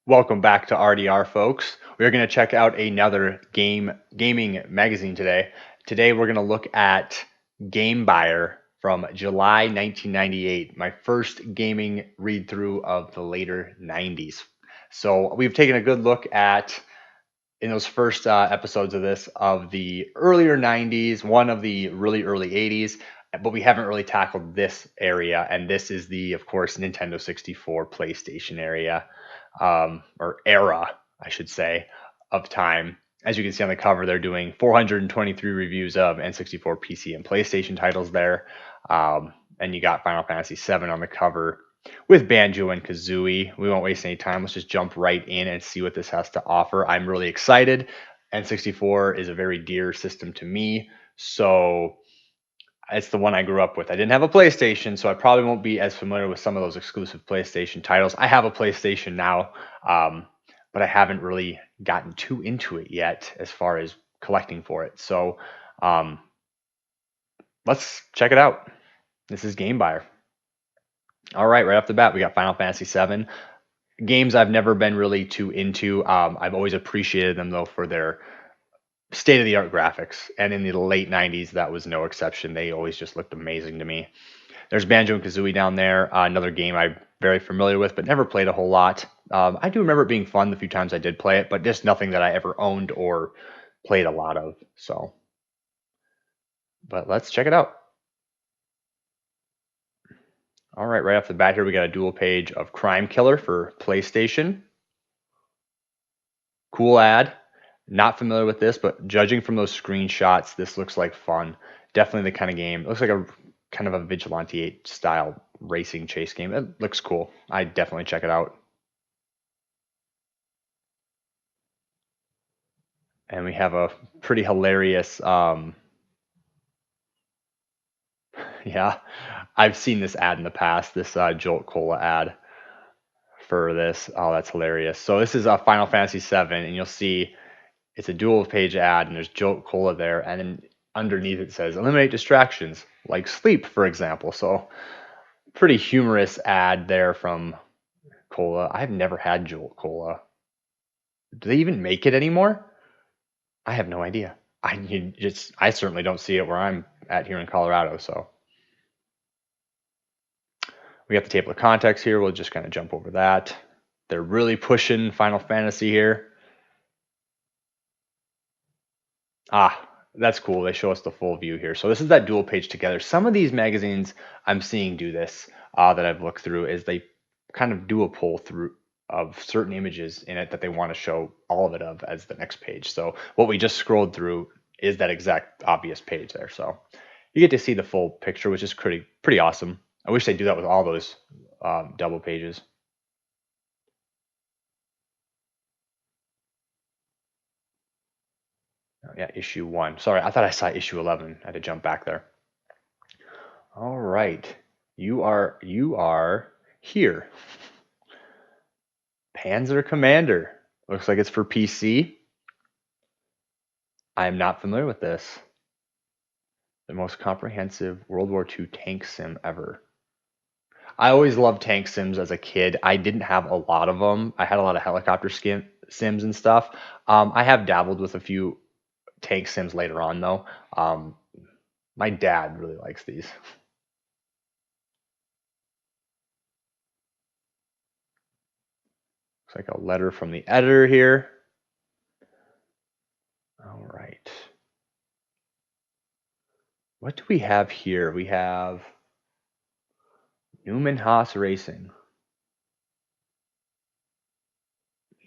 Welcome back to RDR, folks. We're going to check out another gaming magazine today. Today we're going to look at Game Buyer from July 1998, my first gaming read through of the later 90s. So we've taken a good look at in those first episodes of this of the earlier 90s, one of the really early 80s, but we haven't really tackled this area, and this is the, of course, Nintendo 64 PlayStation area, or era, I should say, of time. As you can see on the cover, they're doing 423 reviews of N64 PC and PlayStation titles there. And you got Final Fantasy VII on the cover with Banjo and Kazooie. We won't waste any time. Let's just jump right in and see what this has to offer. I'm really excited. N64 is a very dear system to me, so it's the one I grew up with. I didn't have a PlayStation, so I probably won't be as familiar with some of those exclusive PlayStation titles. I have a PlayStation now, but I haven't really gotten too into it yet as far as collecting for it. So um, let's check it out. This is Game Buyer. All right off the bat, we got Final Fantasy VII. Games I've never been really too into. I've always appreciated them, though, for their state of the art graphics. And in the late 90s, that was no exception. They always just looked amazing to me. There's Banjo and Kazooie down there, another game I'm very familiar with, but never played a whole lot. I do remember it being fun the few times I did play it, but just nothing that I ever owned or played a lot of. So, but let's check it out. All right off the bat here, we got a dual page of Crime Killer for PlayStation. Cool ad. Not familiar with this, but judging from those screenshots, this looks like fun. Definitely the kind of game. It looks like a kind of a Vigilante style racing chase game. It looks cool. I definitely check it out. And we have a pretty hilarious, yeah, I've seen this ad in the past, this Jolt Cola ad for this. Oh, that's hilarious. So this is a Final Fantasy VII, and you'll see it's a dual page ad, and there's Jolt Cola there, and then underneath it says eliminate distractions like sleep, for example. So pretty humorous ad there from Cola. I've never had Jolt Cola. Do they even make it anymore? I have no idea. I certainly don't see it where I'm at here in Colorado. So we got the table of contents here. We'll just kind of jump over that. They're really pushing Final Fantasy here. Ah, that's cool. They show us the full view here. So this is that dual page together. Some of these magazines I'm seeing do this that I've looked through is they kind of do a pull through of certain images in it that they want to show all of it of as the next page. So what we just scrolled through is that exact obvious page there. So you get to see the full picture, which is pretty awesome. I wish they do that with all those double pages. Oh, yeah, issue 1. Sorry, I thought I saw issue 11. I had to jump back there. All right. You are here. Panzer Commander. Looks like it's for PC. I am not familiar with this. The most comprehensive World War II tank sim ever. I always loved tank sims as a kid. I didn't have a lot of them. I had a lot of helicopter sims and stuff. I have dabbled with a few tank sims later on, though. My dad really likes these. Looks like a letter from the editor here. All right. What do we have here? We have Newman Haas Racing.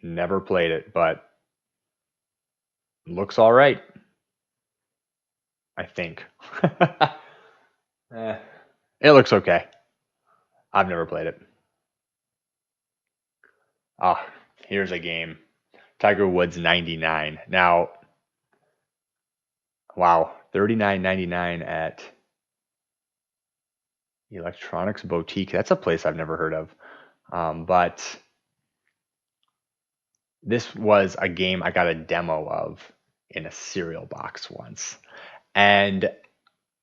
Never played it, but looks all right. I think. Eh, it looks okay. I've never played it. Ah, here's a game. Tiger Woods 99. Now, wow, 39.99 at Electronics Boutique. That's a place I've never heard of. But this was a game I got a demo of in a cereal box once. And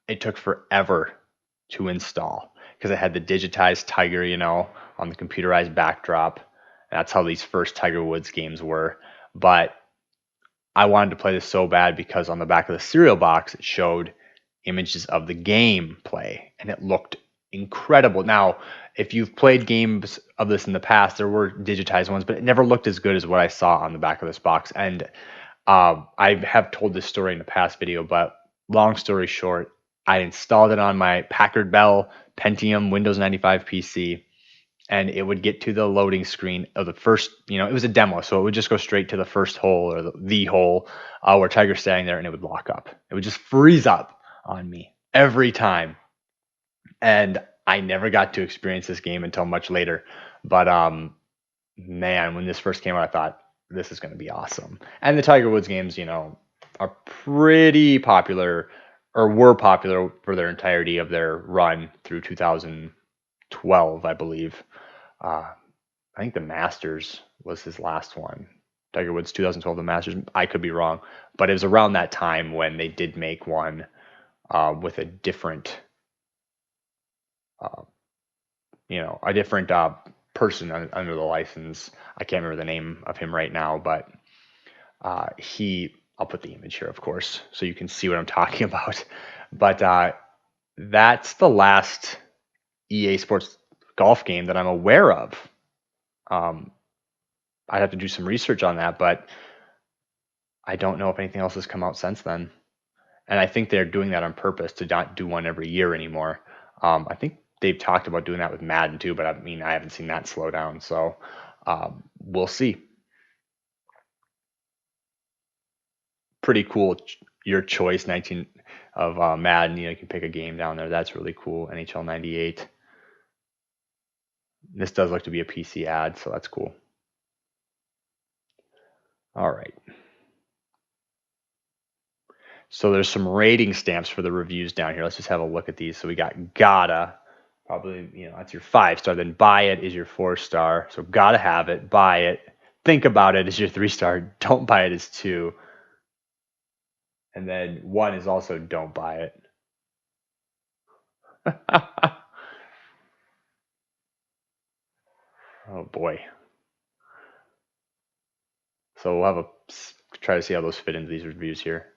it took forever to install because it had the digitized tiger, on the computerized backdrop. That's how these first Tiger Woods games were. But I wanted to play this so bad because on the back of the cereal box, it showed images of the game play and it looked incredible. Now, if you've played games of this in the past, there were digitized ones, but it never looked as good as what I saw on the back of this box. And I have told this story in the past video, but long story short, I installed it on my Packard Bell Pentium Windows 95 PC, and it would get to the loading screen of the first, it was a demo, so it would just go straight to the first hole or the hole where Tiger's standing there, and it would lock up. It would just freeze up on me every time, and I never got to experience this game until much later. But man, when this first came out, I thought this is going to be awesome. And the Tiger Woods games, are pretty popular or were popular for their entirety of their run through 2012, I believe. I think the Masters was his last one. Tiger Woods 2012, the Masters. I could be wrong, but it was around that time when they did make one with a different, uh, a different person under the license. I can't remember the name of him right now, but I'll put the image here, of course, so you can see what I'm talking about. But that's the last EA Sports golf game that I'm aware of. I'd have to do some research on that, but I don't know if anything else has come out since then. And I think they're doing that on purpose to not do one every year anymore. I think they've talked about doing that with Madden too, but I mean, I haven't seen that slow down. So we'll see. Pretty cool. Your choice, 19 of Madden. You can pick a game down there. That's really cool. NHL 98. This does look to be a PC ad, so that's cool. All right. So there's some rating stamps for the reviews down here. Let's just have a look at these. So we got gotta, probably, that's your 5-star. Then buy it is your 4-star. So gotta have it, buy it. Think about it is your 3-star. Don't buy it is 2. And then 1 is also don't buy it. Oh boy. So we'll have try to see how those fit into these reviews here.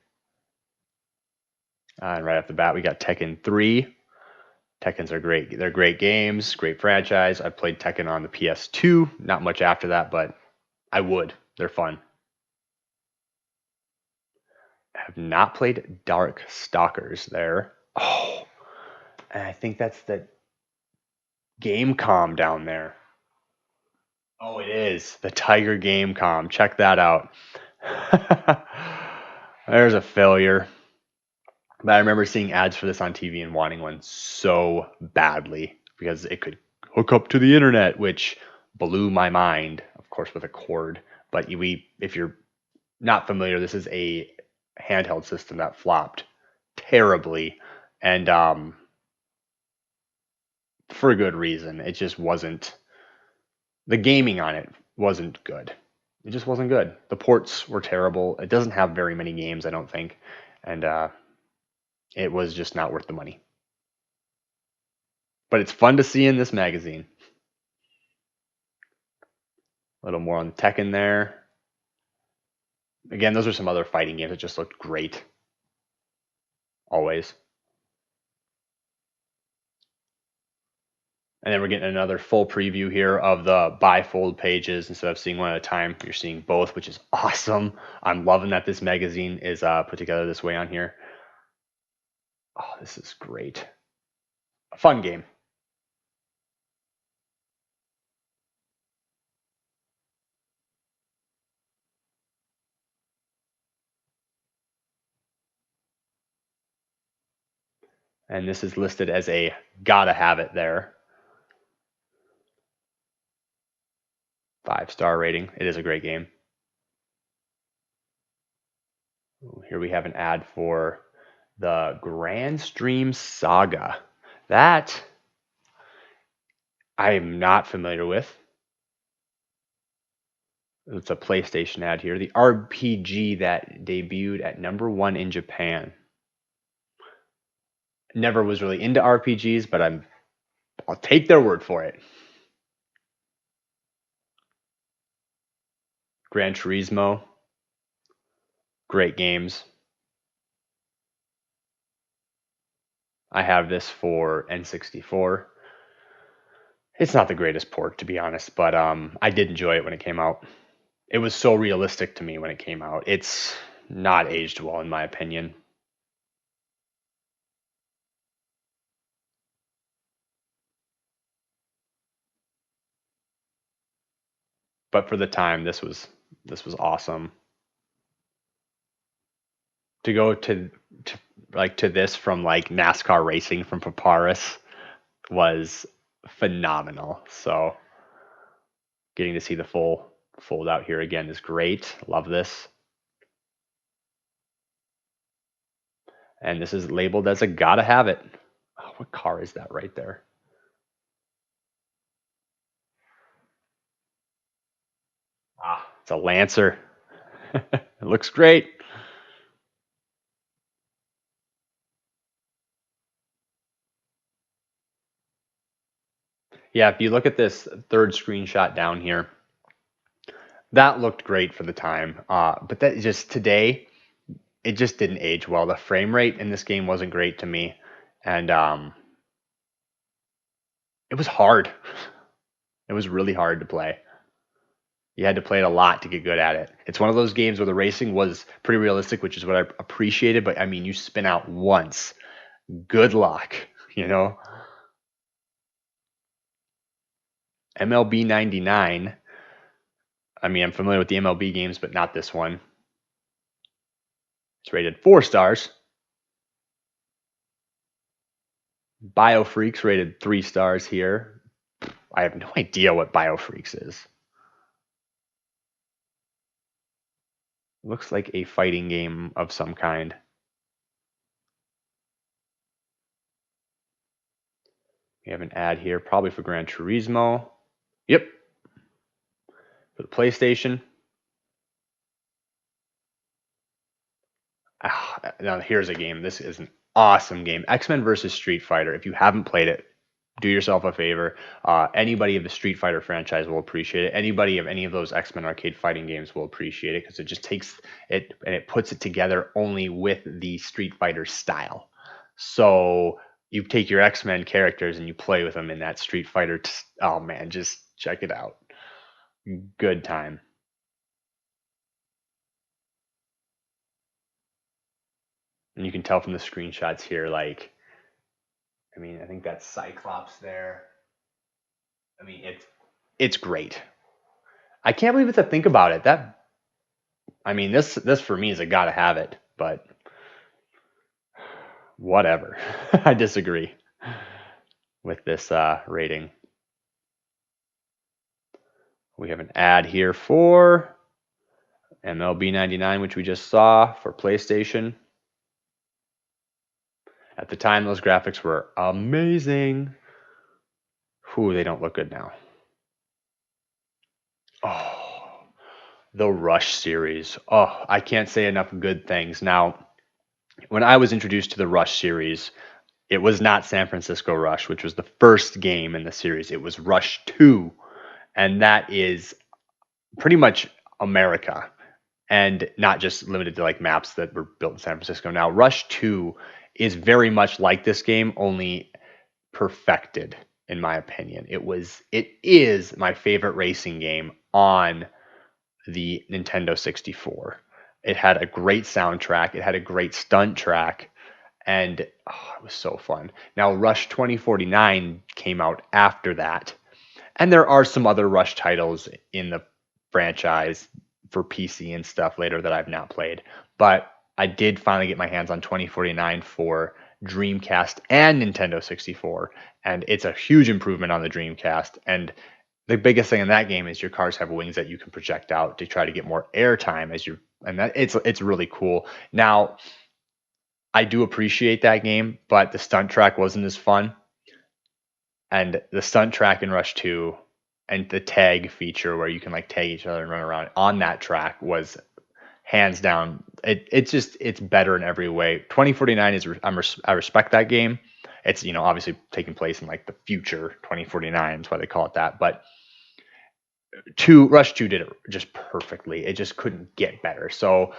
And right off the bat, we got Tekken 3. Tekkens are great. They're great games, great franchise. I played Tekken on the PS2. Not much after that, but I would. They're fun. I have not played Dark Stalkers there. Oh, and I think that's the Gamecom down there. Oh, it is. The Tiger Gamecom. Check that out. There's a failure. But I remember seeing ads for this on TV and wanting one so badly because it could hook up to the internet, which blew my mind, of course, with a cord. But if you're not familiar, this is a handheld system that flopped terribly, and for a good reason. It just wasn't. The gaming on it wasn't good. It just wasn't good. The ports were terrible. It doesn't have very many games, I don't think, and it was just not worth the money. But it's fun to see in this magazine. A little more on Tekken there. Again, those are some other fighting games that just looked great. Always. And then we're getting another full preview here of the bifold pages. Instead of seeing one at a time, you're seeing both, which is awesome. I'm loving that this magazine is put together this way on here. Oh, this is great. A fun game. And this is listed as a gotta have it there. 5-star rating. It is a great game. Here we have an ad for the Grandstream Saga. That I am not familiar with. It's a PlayStation ad here. The RPG that debuted at #1 in Japan. Never was really into RPGs, but I'll take their word for it. Gran Turismo, great games. I have this for N64. It's not the greatest port, to be honest, but I did enjoy it when it came out. It was so realistic to me when it came out. It's not aged well, in my opinion. But for the time, this was awesome. To go to like to this from like NASCAR racing from Papyrus was phenomenal. So getting to see the full fold out here again is great. Love this. And this is labeled as a gotta have it. Oh, what car is that right there? Ah, it's a Lancer. It looks great. Yeah, if you look at this third screenshot down here, that looked great for the time. But that just today, it just didn't age well. The frame rate in this game wasn't great to me, and it was hard. It was really hard to play. You had to play it a lot to get good at it. It's one of those games where the racing was pretty realistic, which is what I appreciated. But I mean, you spin out once, good luck, you know. MLB 99. I mean, I'm familiar with the MLB games, but not this one. It's rated 4 stars. BioFreaks rated 3 stars here. I have no idea what BioFreaks is. Looks like a fighting game of some kind. We have an ad here, probably for Gran Turismo. Yep, for the PlayStation. Now here's a game. This is an awesome game. X-Men versus Street Fighter. If you haven't played it, do yourself a favor. Anybody of the Street Fighter franchise will appreciate it. Anybody of any of those X-Men arcade fighting games will appreciate it because it just takes it and it puts it together only with the Street Fighter style. So you take your X-Men characters and you play with them in that Street Fighter. Oh man, just check it out. Good time. And you can tell from the screenshots here, like, I mean, I think that's Cyclops there. I mean, it's great. I can't believe it to think about it. That I mean, this for me is a gotta have it, but whatever. I disagree with this rating. We have an ad here for MLB 99, which we just saw for PlayStation. At the time, those graphics were amazing. Whew, they don't look good now. Oh, the Rush series. Oh, I can't say enough good things. Now, when I was introduced to the Rush series, it was not San Francisco Rush, which was the first game in the series. It was Rush 2, and that is pretty much America and not just limited to like maps that were built in San Francisco. Now, Rush 2 is very much like this game, only perfected in my opinion. It is my favorite racing game on the Nintendo 64. It had a great soundtrack, it had a great stunt track, and oh, it was so fun. Now, Rush 2049 came out after that, and there are some other Rush titles in the franchise for PC and stuff later that I've not played, but I did finally get my hands on 2049 for Dreamcast and Nintendo 64, and it's a huge improvement on the Dreamcast. And the biggest thing in that game is your cars have wings that you can project out to try to get more airtime as you and that it's really cool. Now, I do appreciate that game, but the stunt track wasn't as fun. And the stunt track in Rush 2 and the tag feature where you can like tag each other and run around on that track was hands down. It's better in every way. 2049 is I respect that game. It's obviously taking place in like the future 2049. That's why they call it that. But Rush 2 did it just perfectly. It just couldn't get better. So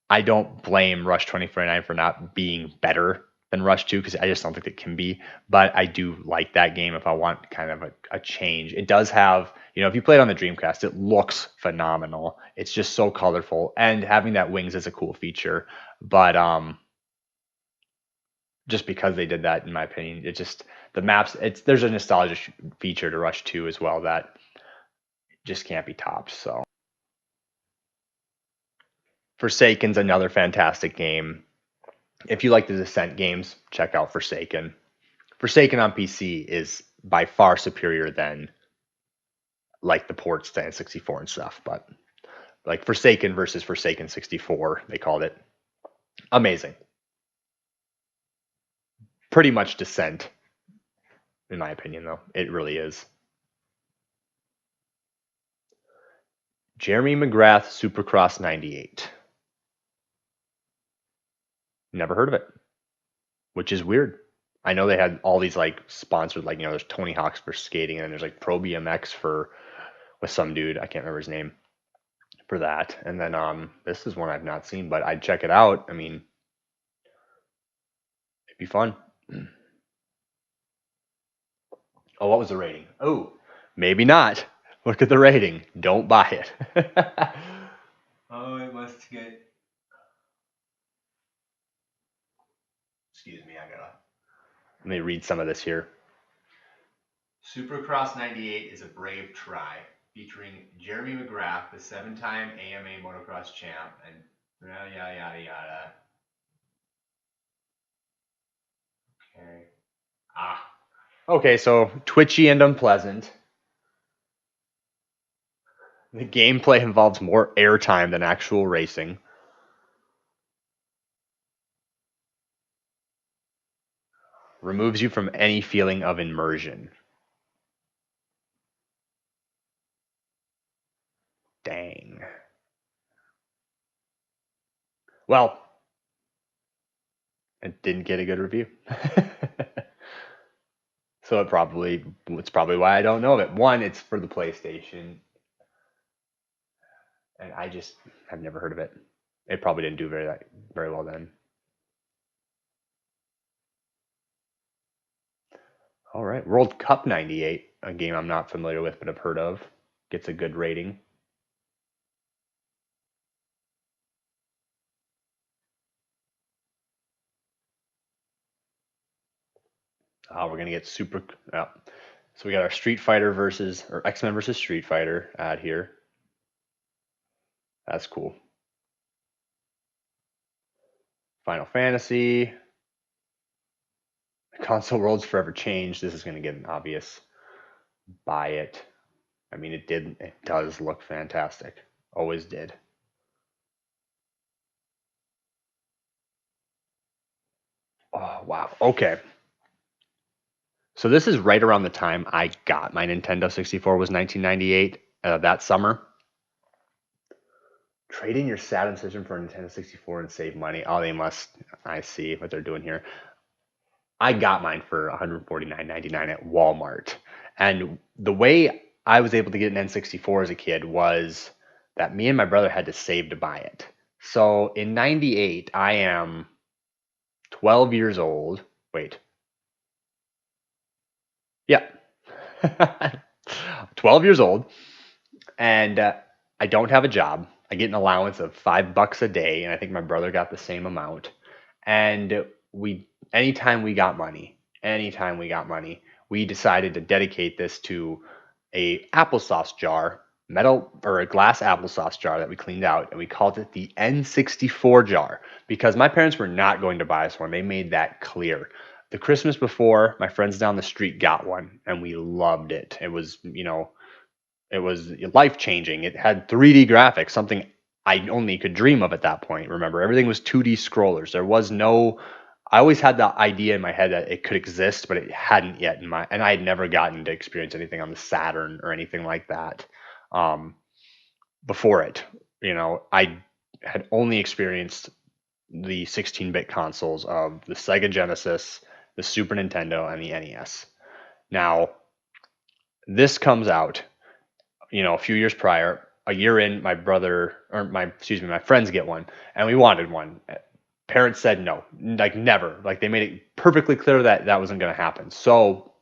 I don't blame Rush 2049 for not being better than Rush 2 because I just don't think it can be. But I do like that game if I want kind of a change. It does have, if you play it on the Dreamcast, it looks phenomenal. It's just so colorful, and having that wings is a cool feature. But just because they did that, in my opinion, it just the maps. There's a nostalgia feature to Rush 2 as well that just can't be topped. So Forsaken's another fantastic game. If you like the Descent games, check out Forsaken. Forsaken on PC is by far superior than like the ports to N64 and stuff, but like Forsaken versus Forsaken 64, they called it. Amazing. Pretty much Descent, in my opinion, though. It really is. Jeremy McGrath Supercross 98. Never heard of it, which is weird. I know they had all these like sponsored, like, there's Tony Hawk's for skating, and there's like Pro BMX for with some dude, I can't remember his name, for that. And then this is one I've not seen, but I'd check it out. I mean, it'd be fun. Oh, what was the rating? Oh, maybe not. Look at the rating. Don't buy it. Oh, it must get. Excuse me, let me read some of this here. Supercross 98 is a brave try, featuring Jeremy McGrath, the 7-time AMA motocross champ, and yada yada yada yada. Okay. Okay, so twitchy and unpleasant. The gameplay involves more airtime than actual racing. Removes you from any feeling of immersion. Dang. Well, it didn't get a good review. So it's probably why I don't know of it. One, it's for the PlayStation, and I just have never heard of it. It probably didn't do very well then. All right, World Cup 98, a game I'm not familiar with but have heard of, gets a good rating. We're gonna get super. So we got our Street Fighter or X-Men versus Street Fighter ad here. That's cool. Final Fantasy. The console world's forever changed. This is gonna get an obvious buy it. I mean, it does look fantastic. Always did. Oh, wow. Okay. So this is right around the time I got my Nintendo 64, was 1998, that summer. Trade in your Saturn system for a Nintendo 64 and save money. Oh, I see what they're doing here. I got mine for $149.99 at Walmart. And the way I was able to get an N64 as a kid was that me and my brother had to save to buy it. So in 98, I am 12 years old. Wait. Yeah. 12 years old. And I don't have a job. I get an allowance of $5 a day. And I think my brother got the same amount. And anytime we got money, we decided to dedicate this to a applesauce jar, metal or a glass applesauce jar that we cleaned out, and we called it the N64 jar because my parents were not going to buy us one. They made that clear. The Christmas before, my friends down the street got one, and we loved it. It was, it was life changing. It had 3D graphics, something I only could dream of at that point. Remember, everything was 2D scrollers. There was no. I always had the idea in my head that it could exist, but it hadn't yet and I had never gotten to experience anything on the Saturn or anything like that before it. I had only experienced the 16-bit consoles of the Sega Genesis, the Super Nintendo, and the NES. Now, this comes out a few years prior, a year in, my friends get one, and we wanted one. Parents said no, like never. Like they made it perfectly clear that that wasn't going to happen. So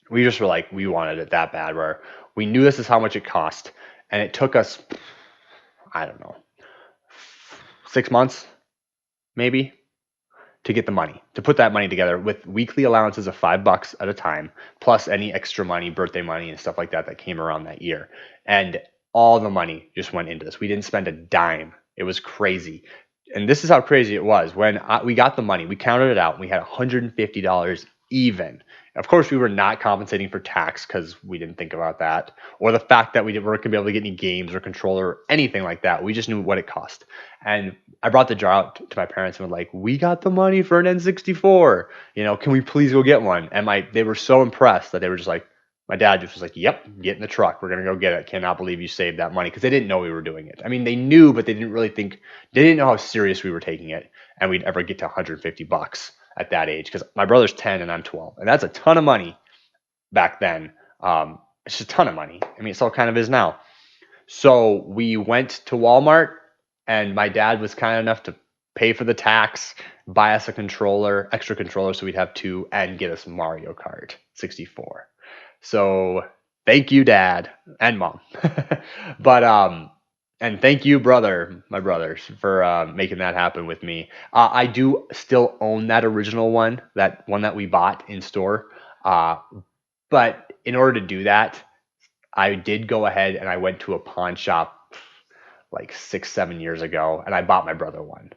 we just were like, we wanted it that bad, where we knew this is how much it cost, and it took us, I don't know, 6 months maybe to get the money, to put that money together with weekly allowances of $5 at a time, plus any extra money, birthday money, and stuff like that that came around that year. And all the money just went into this. We didn't spend a dime. It was crazy. And this is how crazy it was. When we got the money, we counted it out, and we had $150 even. Of course, we were not compensating for tax because we didn't think about that, or the fact that we weren't going to be able to get any games or controller or anything like that. We just knew what it cost. And I brought the jar out to my parents and was like, "We got the money for an N64. Can we please go get one?" And they were so impressed that they were just like, my dad just was like, "Yep, get in the truck. We're gonna go get it. Cannot believe you saved that money," because they didn't know we were doing it. I mean, they knew, but they didn't really think. They didn't know how serious we were taking it, and we'd ever get to $150 at that age. Because my brother's 10 and I'm 12, and that's a ton of money back then. It's just a ton of money. I mean, it still kind of is now. So we went to Walmart, and my dad was kind enough to pay for the tax, buy us a controller, extra controller, so we'd have two, and get us Mario Kart 64. So thank you, Dad and Mom. But and thank you, my brothers, for making that happen with me. I do still own that original one, that one that we bought in store. Uh, but in order to do that, I did go ahead and I went to a pawn shop like 6, 7 years ago, and I bought my brother one.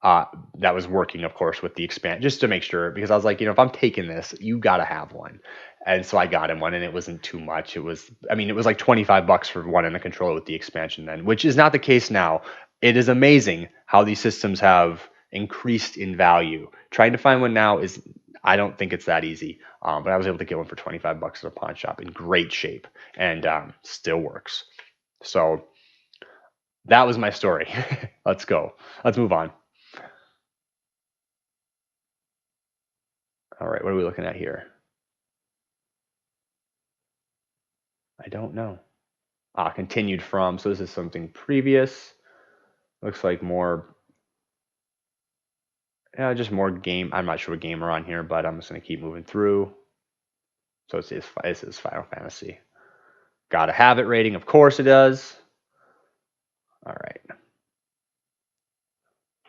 That was working, of course, with the expand, just to make sure, because I was like, if I'm taking this, you gotta have one. And so I got him one, and it wasn't too much. It was like $25 for one and a controller with the expansion then, which is not the case now. It is amazing how these systems have increased in value. Trying to find one now I don't think it's that easy. But I was able to get one for $25 at a pawn shop in great shape, and still works. So that was my story. Let's go. Let's move on. All right, what are we looking at here? I don't know. Continued from. So this is something previous. Looks like more, just more game. I'm not sure what game we're on here, but I'm just going to keep moving through. So this is Final Fantasy. Gotta have it rating. Of course it does. All right.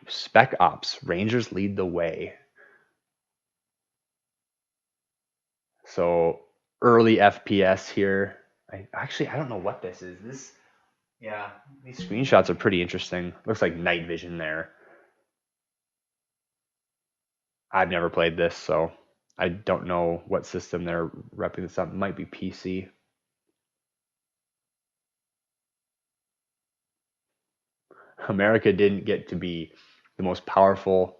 Spec Ops. Rangers lead the way. So early FPS here. I don't know what this is. Yeah, these screenshots are pretty interesting. Looks like night vision there. I've never played this, so I don't know what system they're repping this up. It might be PC. America didn't get to be the most powerful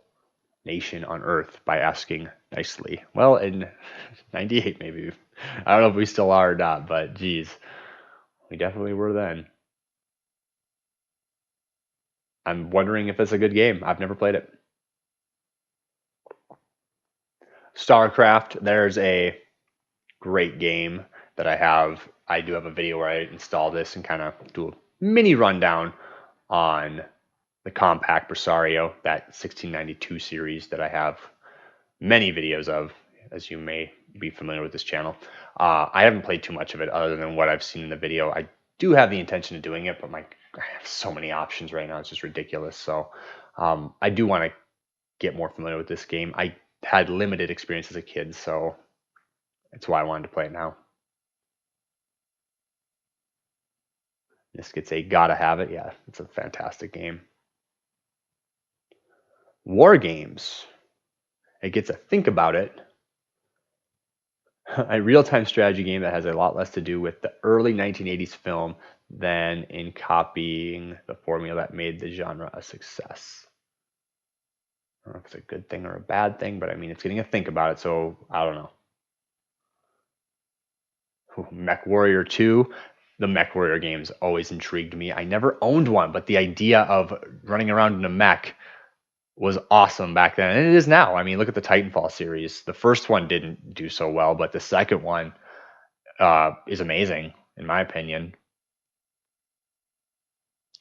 nation on earth by asking nicely. Well, in 98 maybe. I don't know if we still are or not, but geez, we definitely were then. I'm wondering if it's a good game. I've never played it. StarCraft, there's a great game that I have. I do have a video where I install this and kind of do a mini rundown on the Compact Presario, that 1692 series that I have many videos of, as you may be familiar with this channel. I haven't played too much of it other than what I've seen in the video. I do have the intention of doing it, but I have so many options right now. It's just ridiculous. So I do want to get more familiar with this game. I had limited experience as a kid, so that's why I wanted to play it now. This gets a gotta have it. Yeah, it's a fantastic game. War Games. It gets a think about it. A real-time strategy game that has a lot less to do with the early 1980s film than in copying the formula that made the genre a success. I don't know if it's a good thing or a bad thing, but I mean, it's getting a think about it, so I don't know. Mech Warrior 2. The Mech Warrior games always intrigued me. I never owned one, but the idea of running around in a mech was awesome back then, and it is now. I mean, look at the Titanfall series. The first one didn't do so well, but the second one is amazing, in my opinion.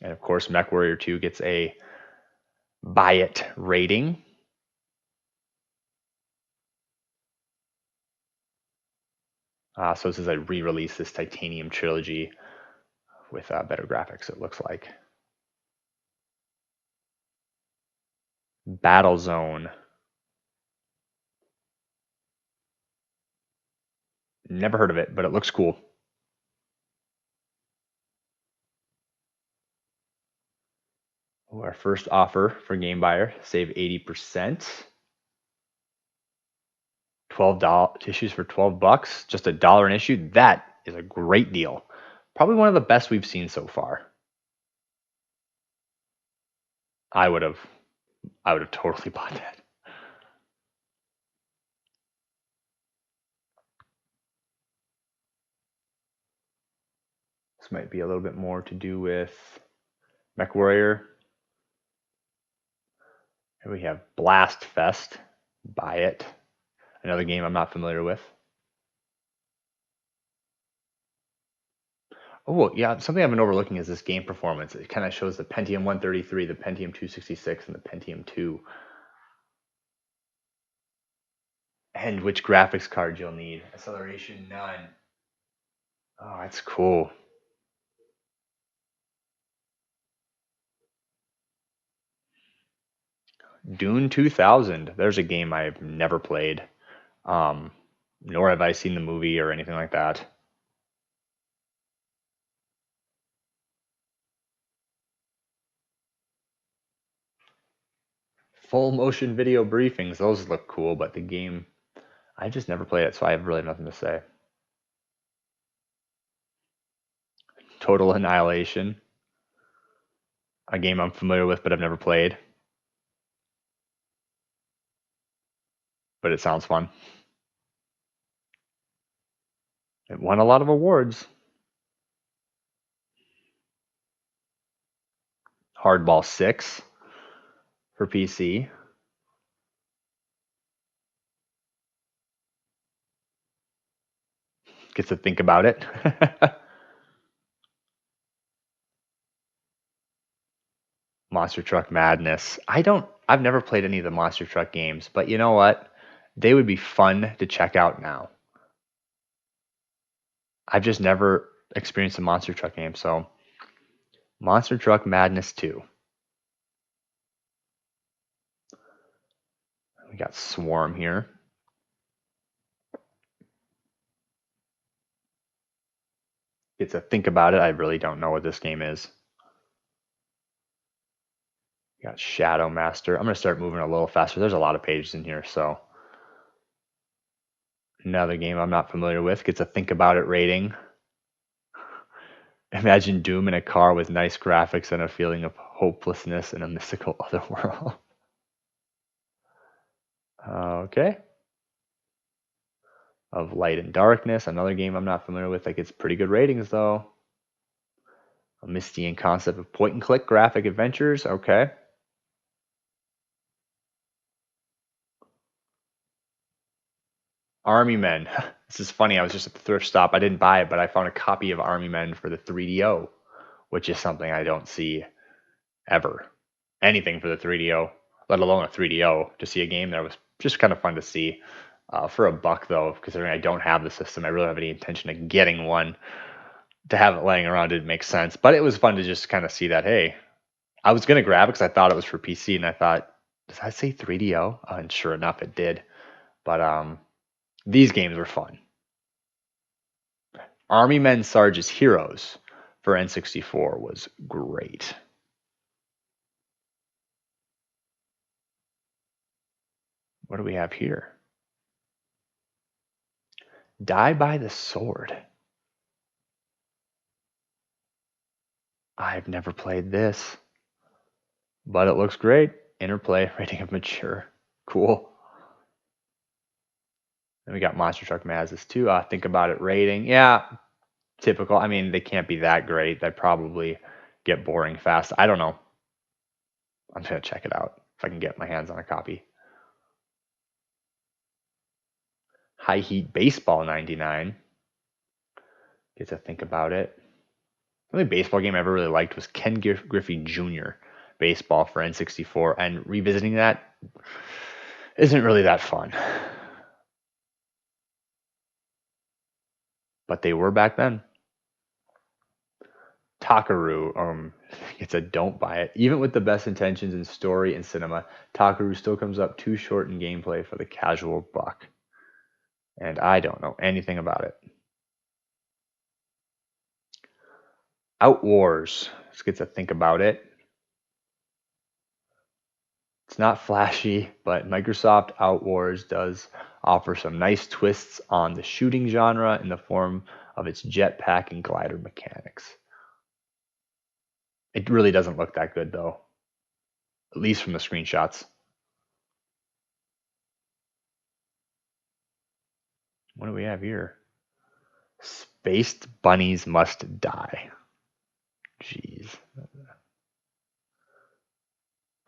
And of course, MechWarrior 2 gets a buy it rating. So this is a re-release, this Titanium trilogy with better graphics, it looks like. Battlezone. Never heard of it, but it looks cool. Our first offer for Game Buyer, save 80%. $12 issues for $12, just $1 an issue. That is a great deal. Probably one of the best we've seen so far. I would have totally bought that. This might be a little bit more to do with MechWarrior. Here we have Blast Fest. Buy it. Another game I'm not familiar with. Oh, yeah, something I've been overlooking is this game performance. It kind of shows the Pentium 133, the Pentium 266, and the Pentium 2. And which graphics card you'll need. Acceleration, none. Oh, that's cool. Dune 2000. There's a game I've never played. Nor have I seen the movie or anything like that. Full motion video briefings. Those look cool, but the game, I just never played it, so I have really nothing to say. Total Annihilation. A game I'm familiar with, but I've never played. But it sounds fun. It won a lot of awards. Hardball 6 for PC. Get to think about it. Monster Truck Madness. I've never played any of the Monster Truck games, but you know what? They would be fun to check out now. I've just never experienced a Monster Truck game, so Monster Truck Madness 2. We got Swarm here. Get to think about it. I really don't know what this game is. We got Shadow Master. I'm going to start moving a little faster. There's a lot of pages in here, so another game I'm not familiar with. Gets a think about it rating. Imagine Doom in a car with nice graphics and a feeling of hopelessness in a mystical other world. Okay. Of Light and Darkness, another game I'm not familiar with. That gets pretty good ratings though. A Misty and concept of point and click graphic adventures. Okay. Army Men. This is funny. I was just at the thrift stop. I didn't buy it, but I found a copy of Army Men for the 3DO, which is something I don't see ever. Anything for the 3DO, let alone a 3DO. To see a game that was just kind of fun to see. For $1 though, considering I don't have the system, I really don't have any intention of getting one. To have it laying around didn't make sense, but it was fun to just kind of see that. Hey, I was gonna grab it because I thought it was for PC, and I thought, does that say 3DO? And sure enough, it did. But these games were fun. Army Men Sarge's Heroes for N64 was great. What do we have here? Die by the Sword. I've never played this, but it looks great. Interplay, rating of mature. Cool. Then we got Monster Truck Madness 2. Think about it rating. Yeah, typical. I mean, they can't be that great. They probably get boring fast. I don't know. I'm just going to check it out if I can get my hands on a copy. High Heat Baseball 99. Get to think about it. The only baseball game I ever really liked was Ken Griffey Jr. baseball for N64, and revisiting that isn't really that fun. But they were back then. Takaru, it's a don't buy it. Even with the best intentions in story and cinema, Takaru still comes up too short in gameplay for the casual buck. And I don't know anything about it. Outwars. Let's get to think about it. It's not flashy, but Microsoft Outwars does offer some nice twists on the shooting genre in the form of its jetpack and glider mechanics. It really doesn't look that good though, at least from the screenshots. What do we have here? Spaced bunnies must die. Jeez.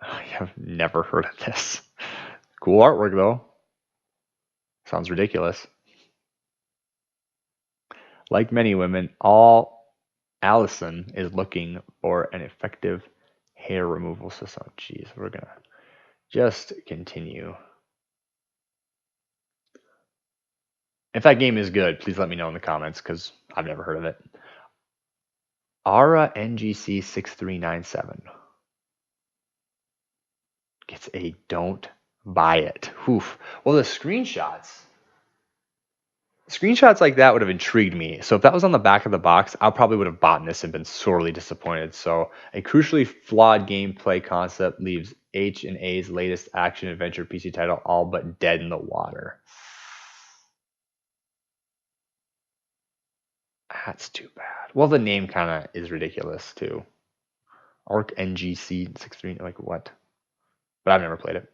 I have never heard of this. Cool artwork though. Sounds ridiculous. Like many women, Allison is looking for an effective hair removal system. Jeez, we're gonna just continue. If that game is good, please let me know in the comments because I've never heard of it. Ara NGC 6397 gets a don't buy it. Oof. Well, the screenshots like that would have intrigued me. So if that was on the back of the box, I probably would have bought this and been sorely disappointed. So a crucially flawed gameplay concept leaves H&A's latest action adventure PC title all but dead in the water. That's too bad. Well, the name kind of is ridiculous too. Arc NGC 63, like what? But I've never played it.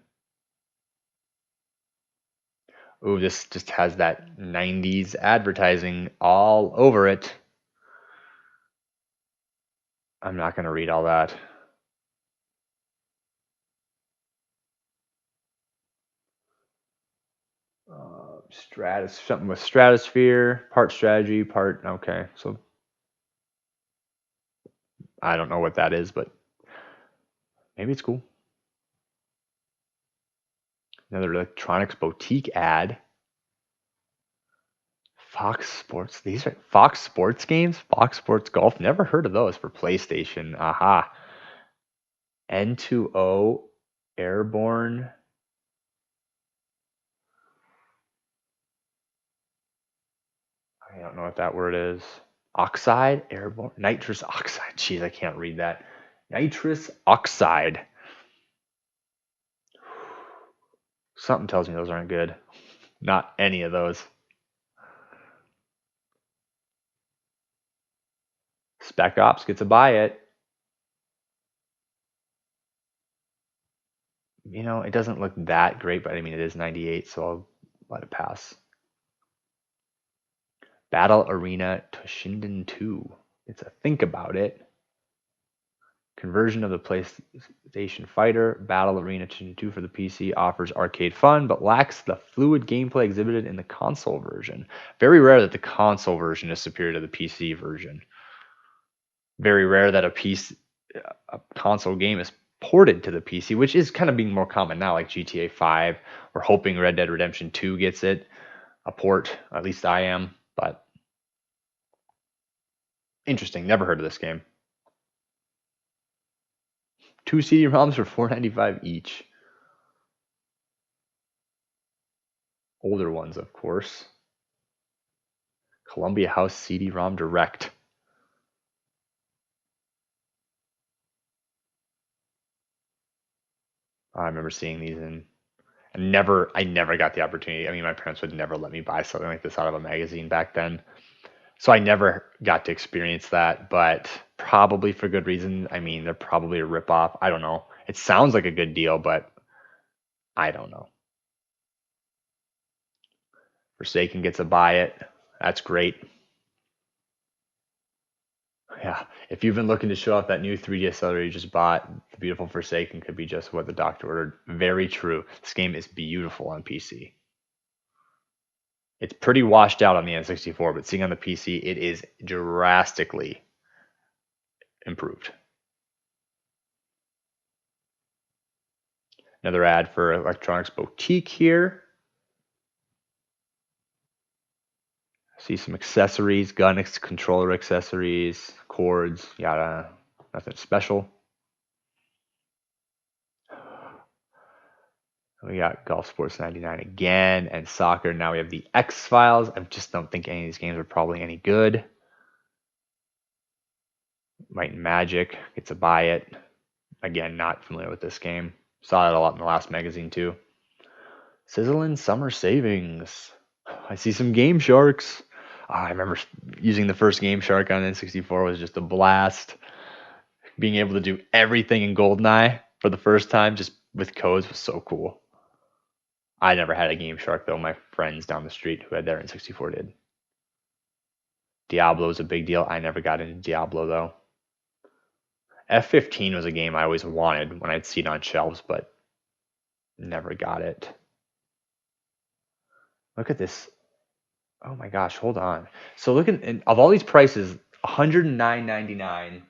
Ooh, this just has that 90s advertising all over it. I'm not going to read all that. Something with stratosphere, part strategy, part okay. So I don't know what that is, but maybe it's cool. Another electronics boutique ad. Fox Sports. These are Fox Sports games. Fox Sports Golf. Never heard of those for PlayStation. Aha. N2O Airborne. I don't know what that word is. Oxide, airborne, nitrous oxide. Jeez, I can't read that. Nitrous oxide. Something tells me those aren't good. Not any of those. Spec Ops gets to buy it. You know, it doesn't look that great, but I mean, it is 98, so I'll let it pass. Battle Arena Toshinden 2. It's a think about it. Conversion of the PlayStation Fighter. Battle Arena Toshinden 2 for the PC offers arcade fun, but lacks the fluid gameplay exhibited in the console version. Very rare that the console version is superior to the PC version. Very rare that a console game is ported to the PC, which is kind of being more common now, like GTA 5. We're hoping Red Dead Redemption 2 gets it, a port. At least I am, but interesting. Never heard of this game. 2 CD-ROMs for $4.95 each. Older ones, of course. Columbia House CD-ROM Direct. I remember seeing these in. I never got the opportunity. I mean, my parents would never let me buy something like this out of a magazine back then. So I never got to experience that, but probably for good reason. I mean, they're probably a ripoff. I don't know. It sounds like a good deal, but I don't know. Forsaken gets a buy it. That's great. Yeah. If you've been looking to show off that new 3D accelerator you just bought, the beautiful Forsaken could be just what the doctor ordered. Very true. This game is beautiful on PC. It's pretty washed out on the N64, but seeing on the PC, it is drastically improved. Another ad for Electronics Boutique here. See some accessories, gun controller accessories, cords, yada, nothing special. We got Golf Sports 99 again and soccer. Now we have the X-Files. I just don't think any of these games are probably any good. Might and Magic, get to buy it. Again, not familiar with this game. Saw it a lot in the last magazine too. Sizzling Summer Savings. I see some Game Sharks. I remember using the first Game Shark on N64 was just a blast. Being able to do everything in GoldenEye for the first time just with codes was so cool. I never had a Game Shark though. My friends down the street who had their N64 did. Diablo is a big deal. I never got into Diablo though. F-15 was a game I always wanted when I'd see it on shelves, but never got it. Look at this. Oh my gosh, hold on. So look at of all these prices, $109.99.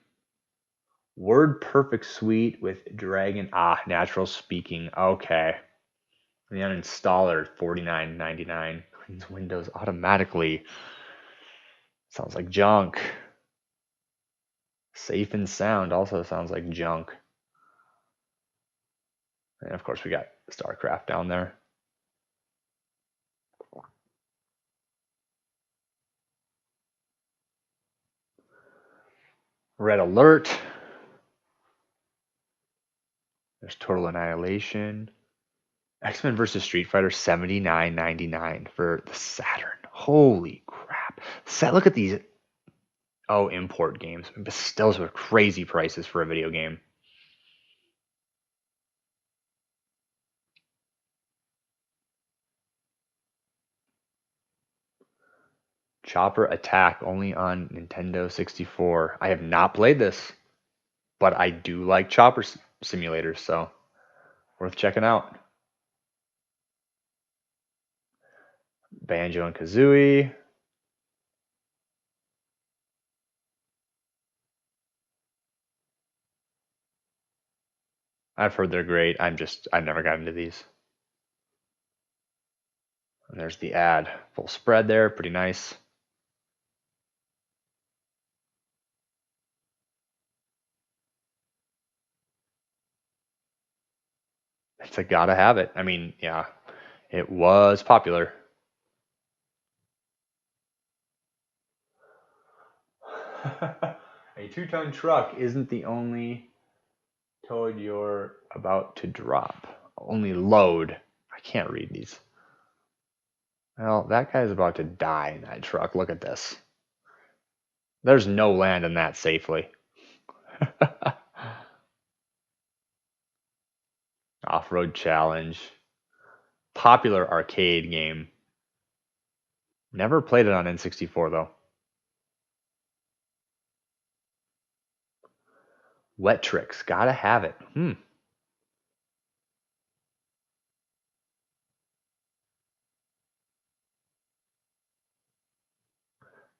Word Perfect Suite with Dragon. Natural Speaking. Okay. The uninstaller, $49.99. Cleans Windows automatically. Sounds like junk. Safe and Sound also sounds like junk. And of course, we got StarCraft down there. Red Alert. There's Total Annihilation. X-Men vs. Street Fighter, $79.99 for the Saturn. Holy crap. Look at these. Oh, import games. Those were crazy prices for a video game. Chopper Attack, only on Nintendo 64. I have not played this, but I do like chopper simulators, so worth checking out. Banjo and Kazooie. I've heard they're great. I've never got into these. And there's the ad. Full spread there, pretty nice. It's a gotta have it. I mean, yeah, it was popular. A 2-ton truck isn't the only toad you're about to drop. Only load. I can't read these. Well, that guy's about to die in that truck. Look at this. There's no land in that safely. Off-road challenge. Popular arcade game. Never played it on N64 though. Wet Tricks. Gotta have it.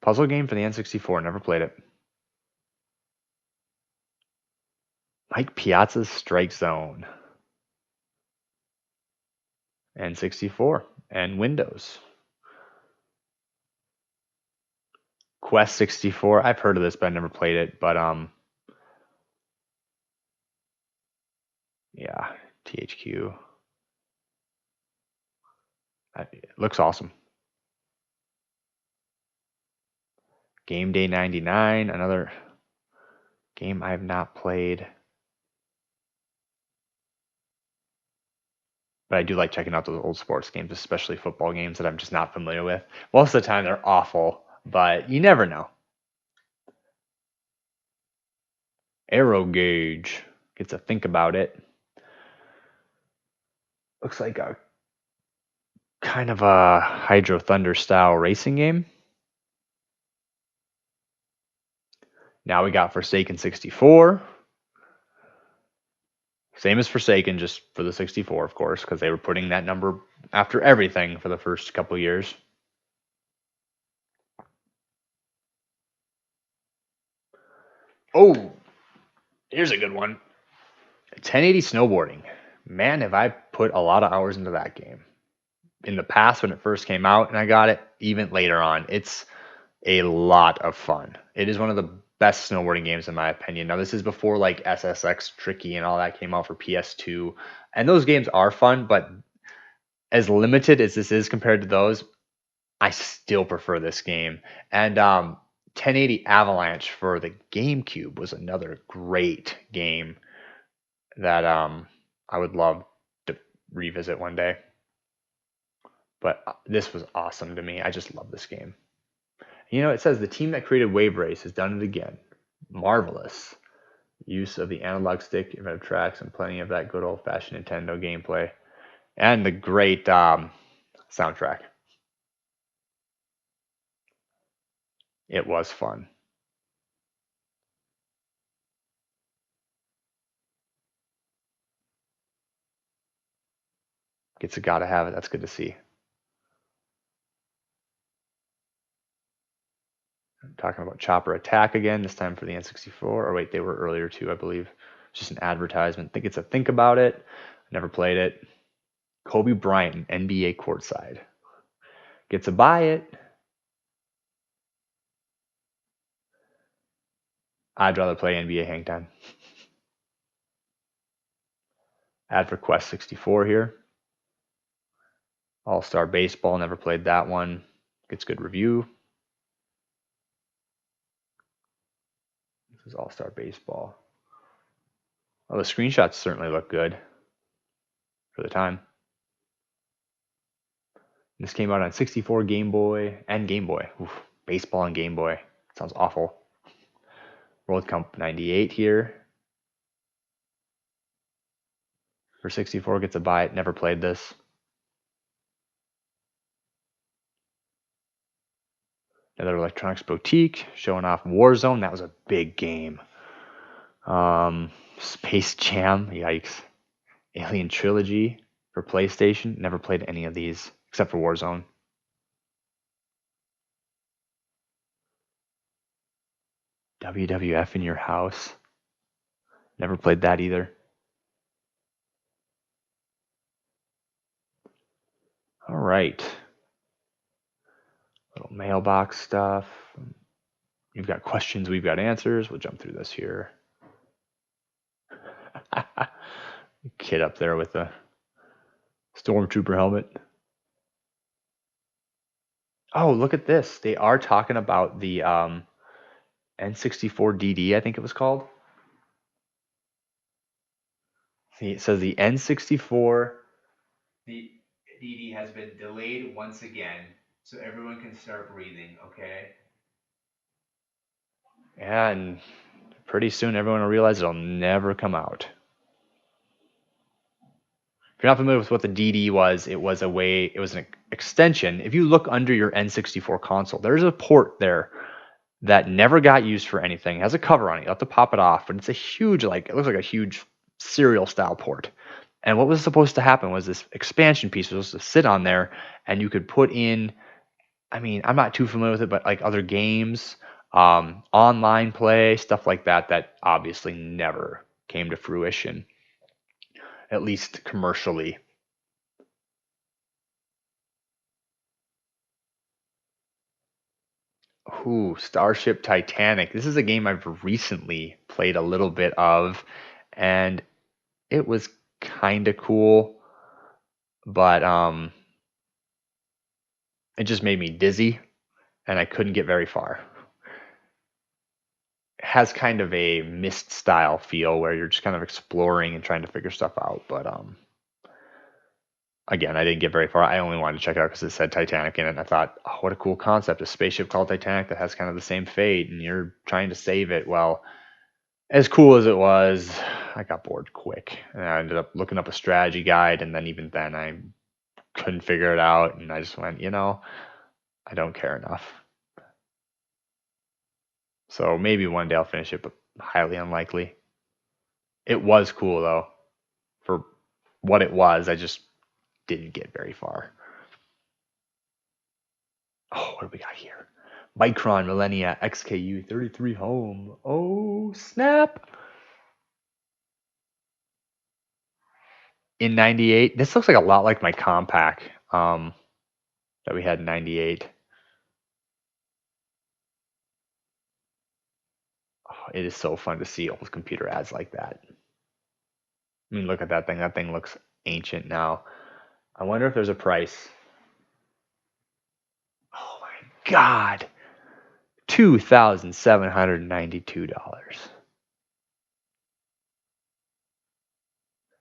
Puzzle game for the N64. Never played it. Mike Piazza's Strike Zone. N64 and Windows. Quest 64. I've heard of this, but I never played it. But yeah, THQ. It looks awesome. Game Day 99. Another game I have not played. But I do like checking out those old sports games, especially football games that I'm just not familiar with. Most of the time they're awful, but you never know. Aero Gauge. Get to think about it. Looks like a kind of a Hydro Thunder style racing game. Now we got Forsaken 64. Same as Forsaken, just for the 64, of course, because they were putting that number after everything for the first couple years. Oh, Here's a good one. 1080 snowboarding. Man, have I put a lot of hours into that game. In the past when it first came out and I got it, even later on. It's a lot of fun. It is one of the best snowboarding games in my opinion. Now this is before like SSX Tricky and all that came out for PS2. And those games are fun, but as limited as this is compared to those, I still prefer this game. And 1080 Avalanche for the GameCube was another great game that I would love to revisit one day. But this was awesome to me. I just love this game. You know, it says the team that created Wave Race has done it again. Marvelous use of the analog stick, inventive tracks, and plenty of that good old fashioned Nintendo gameplay, and the great soundtrack. It was fun. It's a gotta have it. That's good to see. I'm talking about Chopper Attack again, this time for the N64. Or wait, they were earlier too, I believe. It's just an advertisement. I think it's a Think About It. Never played it. Kobe Bryant, NBA courtside. Get to buy it. I'd rather play NBA Hang Time. Ad for Quest 64 here. All Star Baseball, never played that one. Gets good review. This is All Star Baseball. Well, the screenshots certainly look good for the time. This came out on 64 Game Boy and Game Boy. Oof, baseball and Game Boy. Sounds awful. World Cup 98 here. For 64, gets a buy it. Never played this. Another Electronics Boutique showing off Warzone. That was a big game. Space Jam. Yikes. Alien Trilogy for PlayStation. Never played any of these except for Warzone. WWF in Your House. Never played that either. All right. Little mailbox stuff. You've got questions, we've got answers. We'll jump through this here. Kid up there with the Stormtrooper helmet. Oh, look at this. They are talking about the N64DD, I think it was called. See, it says the N64 the DD has been delayed once again, so everyone can start breathing, okay? Yeah, and pretty soon everyone will realize it'll never come out. If you're not familiar with what the DD was, it was an extension. If you look under your N64 console, there's a port there that never got used for anything. It has a cover on it. You have to pop it off, but it's a huge, like, it looks like a huge serial style port. And what was supposed to happen was this expansion piece was supposed to sit on there, and you could put in, I mean, I'm not too familiar with it, but like other games, online play, stuff like that, that obviously never came to fruition, at least commercially. Ooh, Starship Titanic. This is a game I've recently played a little bit of, and it was kind of cool, but it just made me dizzy, and I couldn't get very far. It has kind of a Myst style feel where you're just kind of exploring and trying to figure stuff out, but again, I didn't get very far. I only wanted to check it out because it said Titanic in it, and I thought, oh, what a cool concept. A spaceship called Titanic that has kind of the same fate, and you're trying to save it. Well, as cool as it was, I got bored quick. And I ended up looking up a strategy guide, and then even then, I couldn't figure it out. And I just went, I don't care enough. So maybe one day I'll finish it, but highly unlikely. It was cool, though. For what it was, I just didn't get very far. Oh, what do we got here? Micron Millennia XKU 33 Home. Oh, snap. in 98. This looks like a lot like my Compaq that we had in 98. Oh, it is so fun to see old computer ads like that. I mean, look at that thing. That thing looks ancient now. I wonder if there's a price. Oh my God. $2,792.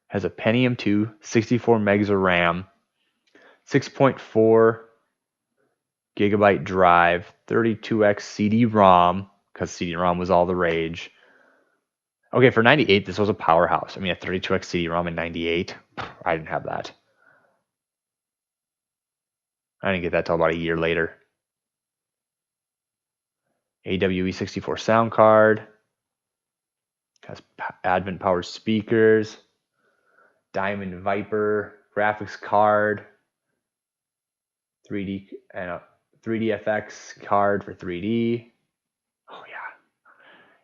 Has a Pentium 2, 64 megs of RAM, 6.4 gigabyte drive, 32x CD-ROM, because CD-ROM was all the rage. Okay, for 98, this was a powerhouse. I mean, a 32x CD-ROM in 98, I didn't have that. I didn't get that till about a year later. AWE64 sound card. Has Advent powered speakers. Diamond Viper graphics card. 3D and a 3DFX card for 3D. Oh yeah,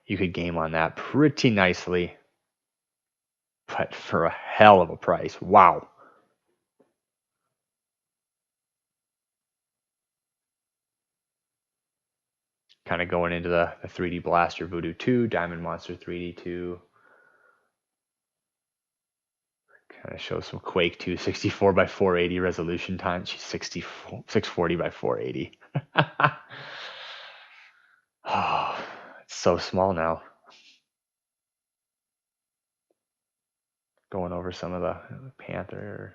you could game on that pretty nicely, but for a hell of a price. Wow. Kind of going into the 3D Blaster Voodoo 2, Diamond Monster 3D 2. Kind of shows some Quake 2 64 by 480 resolution time. She's 640 by 480. Oh, it's so small now. Going over some of the Panther,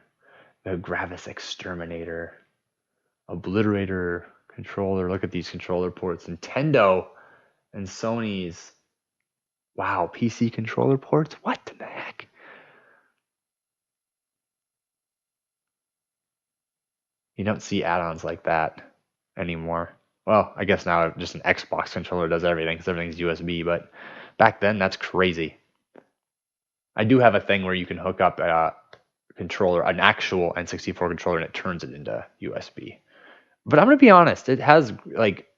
the Gravis Exterminator, Obliterator controller. Look at these controller ports. Nintendo and Sony's. Wow, PC controller ports? What the heck? You don't see add-ons like that anymore. Well, I guess now just an Xbox controller does everything because everything's USB, but back then that's crazy. I do have a thing where you can hook up a controller, an actual N64 controller, and it turns it into USB. But I'm gonna be honest, it has like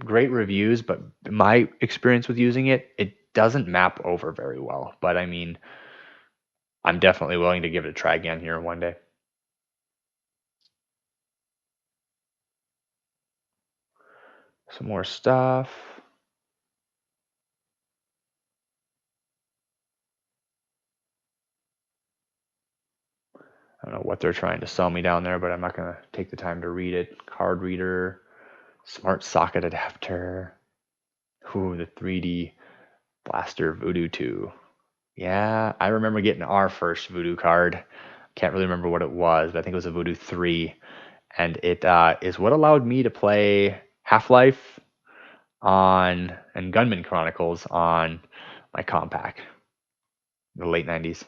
great reviews, but my experience with using it, it doesn't map over very well. But I mean, I'm definitely willing to give it a try again here one day. Some more stuff. I don't know what they're trying to sell me down there, but I'm not going to take the time to read it. Card reader, smart socket adapter. Ooh, the 3D Blaster Voodoo 2. Yeah, I remember getting our first Voodoo card. Can't really remember what it was, but I think it was a Voodoo 3. And it is what allowed me to play Half-Life on and Gunman Chronicles on my Compaq in the late 90s.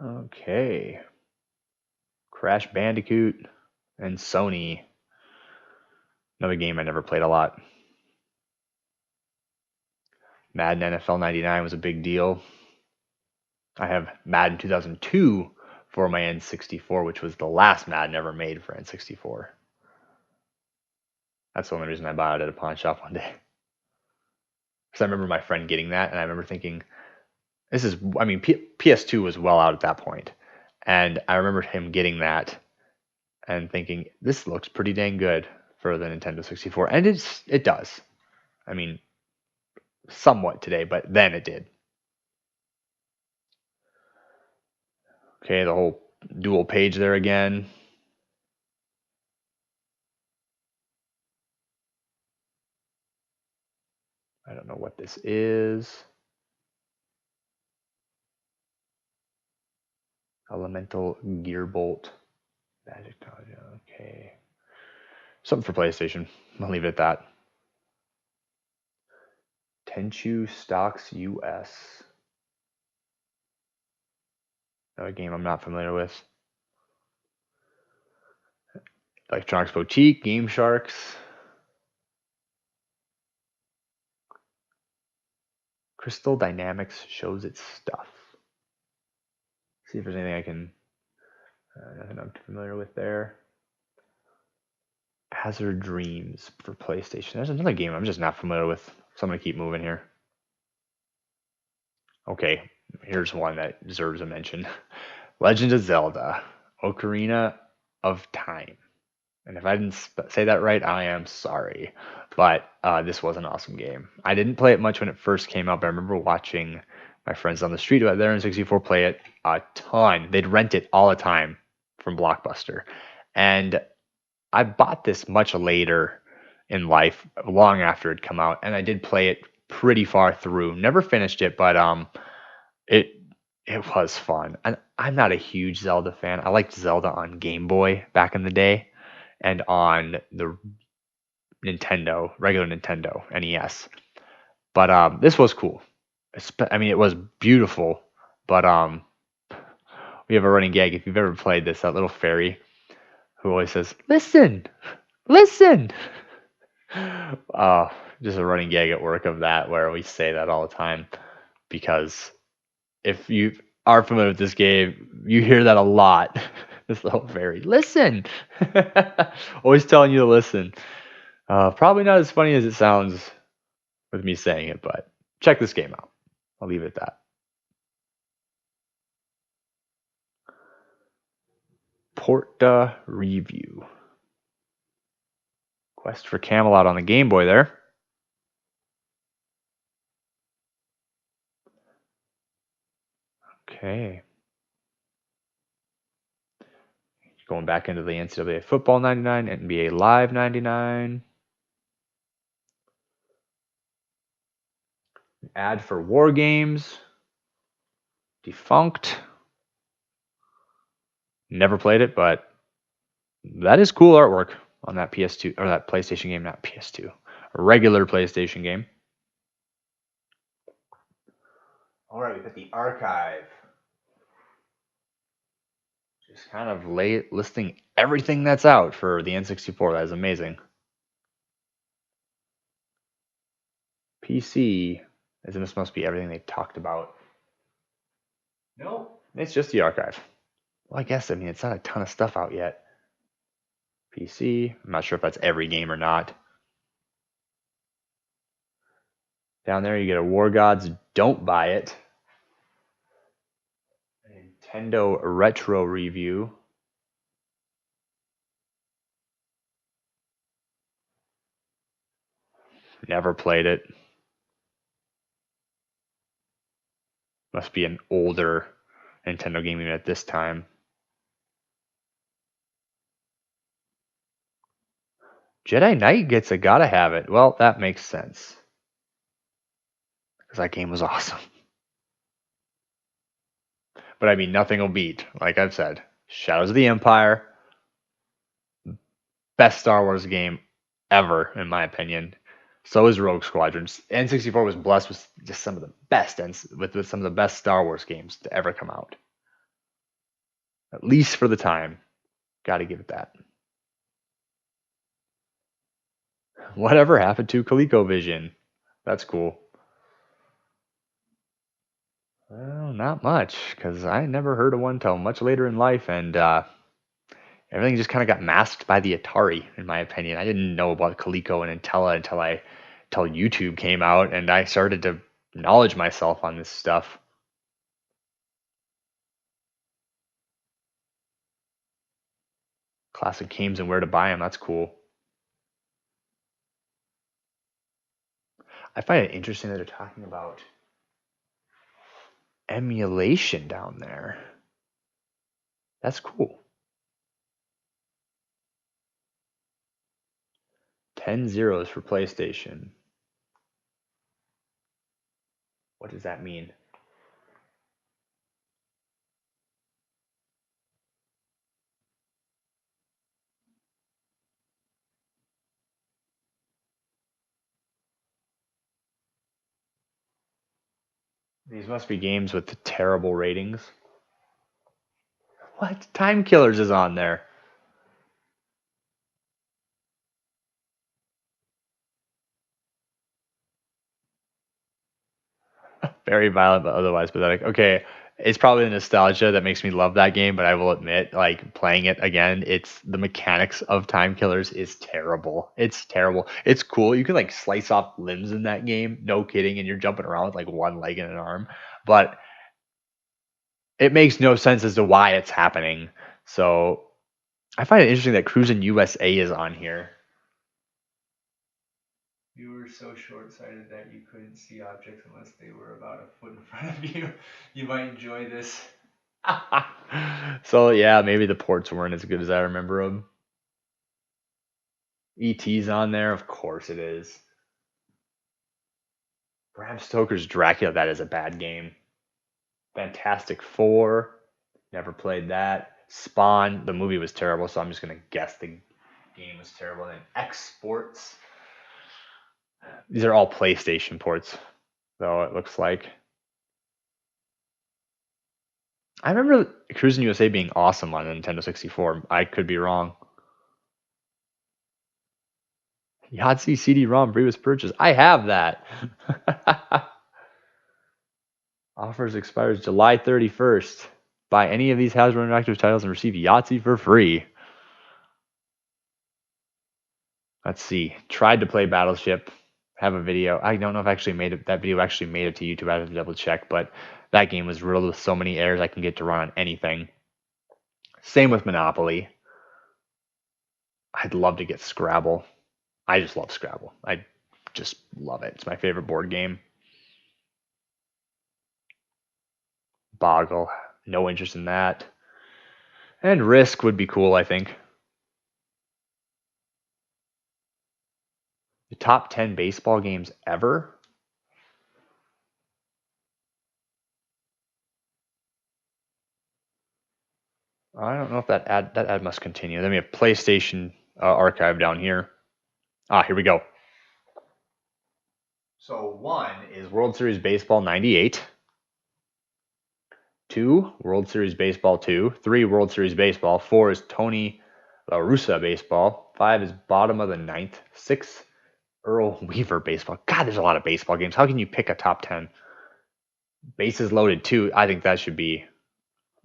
Okay. Crash Bandicoot and Sony. Another game I never played a lot. Madden NFL 99 was a big deal. I have Madden 2002 for my N64, which was the last Madden ever made for N64. That's the only reason I bought it at a pawn shop one day. Because I remember my friend getting that, and I remember thinking, PS2 was well out at that point. And I remember him getting that and thinking, this looks pretty dang good for the Nintendo 64. And it does. I mean, somewhat today, but then it did. Okay, the whole dual page there again. I don't know what this is. Elemental Gearbolt. Magic Dodge. Okay. Something for PlayStation. I'll leave it at that. Tenchu Stocks US. Another game I'm not familiar with. Electronics Boutique, Game Sharks. Crystal Dynamics shows its stuff. See if there's anything I can. Nothing I'm familiar with there. Hazard Dreams for PlayStation. There's another game I'm just not familiar with, so I'm gonna keep moving here. Okay, here's one that deserves a mention. Legend of Zelda: Ocarina of Time. And if I didn't say that right, I am sorry. But this was an awesome game. I didn't play it much when it first came out, but I remember watching my friends on the street who had their N64 play it a ton. They'd rent it all the time from Blockbuster. And I bought this much later in life, long after it come out, and I did play it pretty far through. Never finished it, but it it was fun. And I'm not a huge Zelda fan. I liked Zelda on Game Boy back in the day and on the Nintendo, regular Nintendo NES. But this was cool. I mean, it was beautiful. But we have a running gag. If you've ever played this, that little fairy who always says, "Listen, listen." Uh, just a running gag at work of that, where we say that all the time because if you are familiar with this game, you hear that a lot. This little fairy, listen, always telling you to listen. Probably not as funny as it sounds with me saying it, but check this game out. I'll leave it at that. Porta Review. Quest for Camelot on the Game Boy there. Okay. Going back into the NCAA Football 99, NBA Live 99. Ad for War Games. Defunct. Never played it, but that is cool artwork on that PS2 or that PlayStation game, not PS2. A regular PlayStation game. All right, we got the archive. Just kind of listing everything that's out for the N64. That is amazing. PC, as in this must be everything they've talked about. No, it's just the archive. Well, I mean, it's not a ton of stuff out yet. PC, I'm not sure if that's every game or not. Down there, you get a War Gods Don't Buy It. A Nintendo Retro Review. Never played it. Must be an older Nintendo game even at this time. Jedi Knight gets a gotta have it. Well, that makes sense. Because that game was awesome. But I mean, nothing will beat, like I've said, Shadows of the Empire. Best Star Wars game ever, in my opinion. So is Rogue Squadron. N64 was blessed with just some of the best, and with some of the best Star Wars games to ever come out. At least for the time. Gotta give it that. Whatever happened to ColecoVision? That's cool. Well, not much, because I never heard of one until much later in life, and everything just kind of got masked by the Atari, in my opinion. I didn't know about Coleco and Intella until YouTube came out, and I started to knowledge myself on this stuff. Classic games and where to buy them. That's cool. I find it interesting that they're talking about emulation down there. That's cool. 10 zeros for PlayStation. What does that mean? These must be games with terrible ratings. What? Time Killers is on there. Very violent, but otherwise pathetic. Okay, It's probably the nostalgia that makes me love that game, but I will admit, like playing it again, it's the mechanics of Time Killers is terrible. It's terrible. It's cool. You can like slice off limbs in that game, no kidding, and you're jumping around with like one leg and an arm, but it makes no sense as to why it's happening. So I find it interesting that Cruis'n USA is on here. You were so short-sighted that you couldn't see objects unless they were about a foot in front of you. You might enjoy this. So yeah, maybe the ports weren't as good as I remember them. ET's on there, of course it is. Bram Stoker's Dracula, that is a bad game. Fantastic Four, never played that. Spawn, the movie was terrible, so I'm just gonna guess the game was terrible. And then X Sports, these are all PlayStation ports, though it looks like. I remember Cruis'n USA being awesome on the Nintendo 64. I could be wrong. Yahtzee CD-ROM previous purchase. I have that. Offers expires July 31st. Buy any of these Hasbro Interactive titles and receive Yahtzee for free. Let's see. Tried to play Battleship. Have a video. I don't know if actually made it. That video actually made it to YouTube. I have to double check, but that game was riddled with so many errors I can get to run on anything. Same with Monopoly. I'd love to get Scrabble. I just love Scrabble. I just love it. It's my favorite board game. Boggle. No interest in that. And Risk would be cool, I think. The top 10 baseball games ever? I don't know if that ad must continue. Then we have PlayStation archive down here. Here we go. So 1 is World Series Baseball 98. 2, World Series Baseball 2. 3, World Series Baseball. 4 is Tony La Russa Baseball. 5 is bottom of the ninth. 6, Earl Weaver Baseball. God, there's a lot of baseball games. How can you pick a top 10? Bases Loaded 2. I think that should be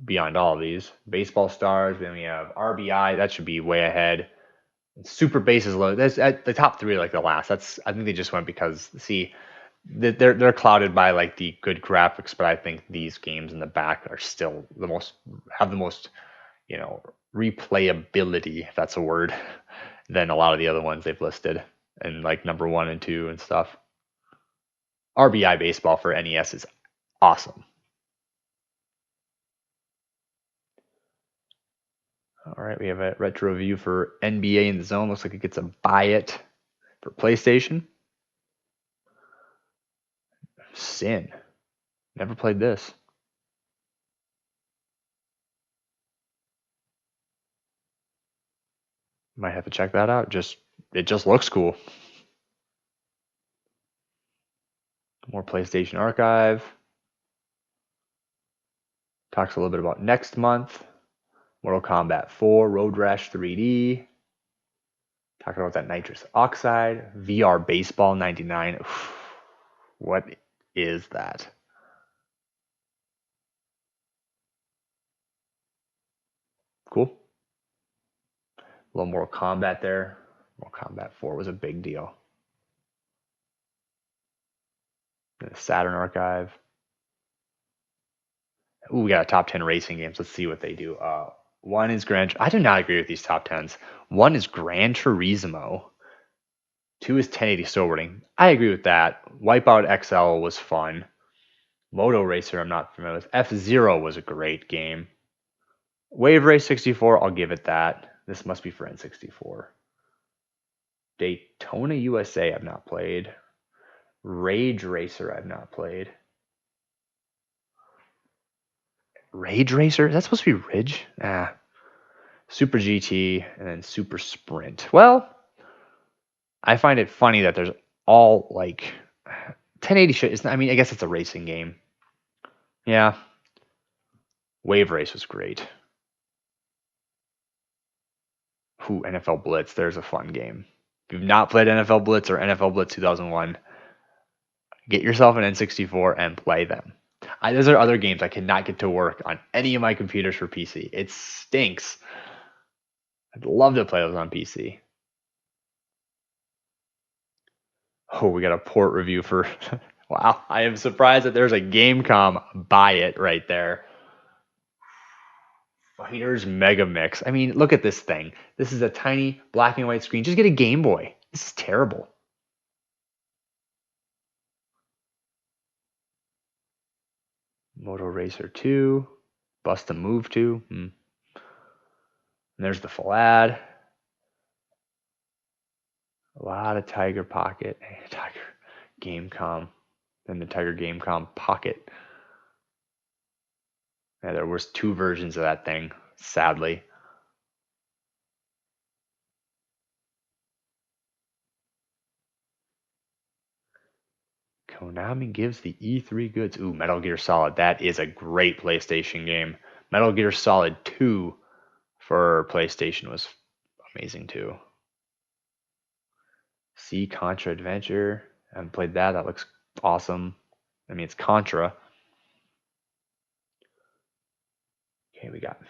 beyond all of these. Baseball Stars. Then we have RBI. That should be way ahead. Super Bases Loaded. That's at the top 3 are like the last. I think they just went because they're clouded by like the good graphics, but I think these games in the back are still have the most, replayability, if that's a word, than a lot of the other ones they've listed, and like number 1 and 2 and stuff. RBI Baseball for NES is awesome. All right, we have a retro review for NBA in the Zone. Looks like it gets a buy it for PlayStation. Sin. Never played this. Might have to check that out. It just looks cool. More PlayStation Archive. Talks a little bit about next month. Mortal Kombat 4, Road Rash 3D. Talking about that nitrous oxide. VR Baseball 99. What is that? Cool. A little Mortal Kombat there. Mortal Kombat 4 was a big deal. The Saturn Archive. Ooh, we got a top 10 racing games. Let's see what they do. 1 is I do not agree with these top 10s. 1 is Gran Turismo. 2 is 1080 snowboarding. I agree with that. Wipeout XL was fun. Moto Racer, I'm not familiar with. F-Zero was a great game. Wave Race 64, I'll give it that. This must be for N64. Daytona USA, I've not played. Rage Racer, I've not played. Rage Racer? Is that supposed to be Ridge? Super GT and then Super Sprint. Well, I find it funny that there's all like 1080 shit. I mean, I guess it's a racing game. Yeah. Wave Race was great. NFL Blitz. There's a fun game. If you've not played NFL Blitz or NFL Blitz 2001, get yourself an N64 and play them. Those are other games I cannot get to work on any of my computers for PC. It stinks. I'd love to play those on PC. Oh, we got a port review for. Wow, I am surprised that there's a Gamecom buy it right there. Fighters Mega Mix. I mean, look at this thing. This is a tiny black and white screen. Just get a Game Boy. This is terrible. Moto Racer 2. Bust a Move 2. And there's the full ad. A lot of Tiger Pocket. Tiger Gamecom. Then the Tiger Gamecom Pocket. Yeah, there was 2 versions of that thing, sadly. Konami gives the E3 goods. Ooh, Metal Gear Solid. That is a great PlayStation game. Metal Gear Solid 2 for PlayStation was amazing too. See Contra Adventure. I haven't played that. That looks awesome. I mean, it's Contra. Okay, we got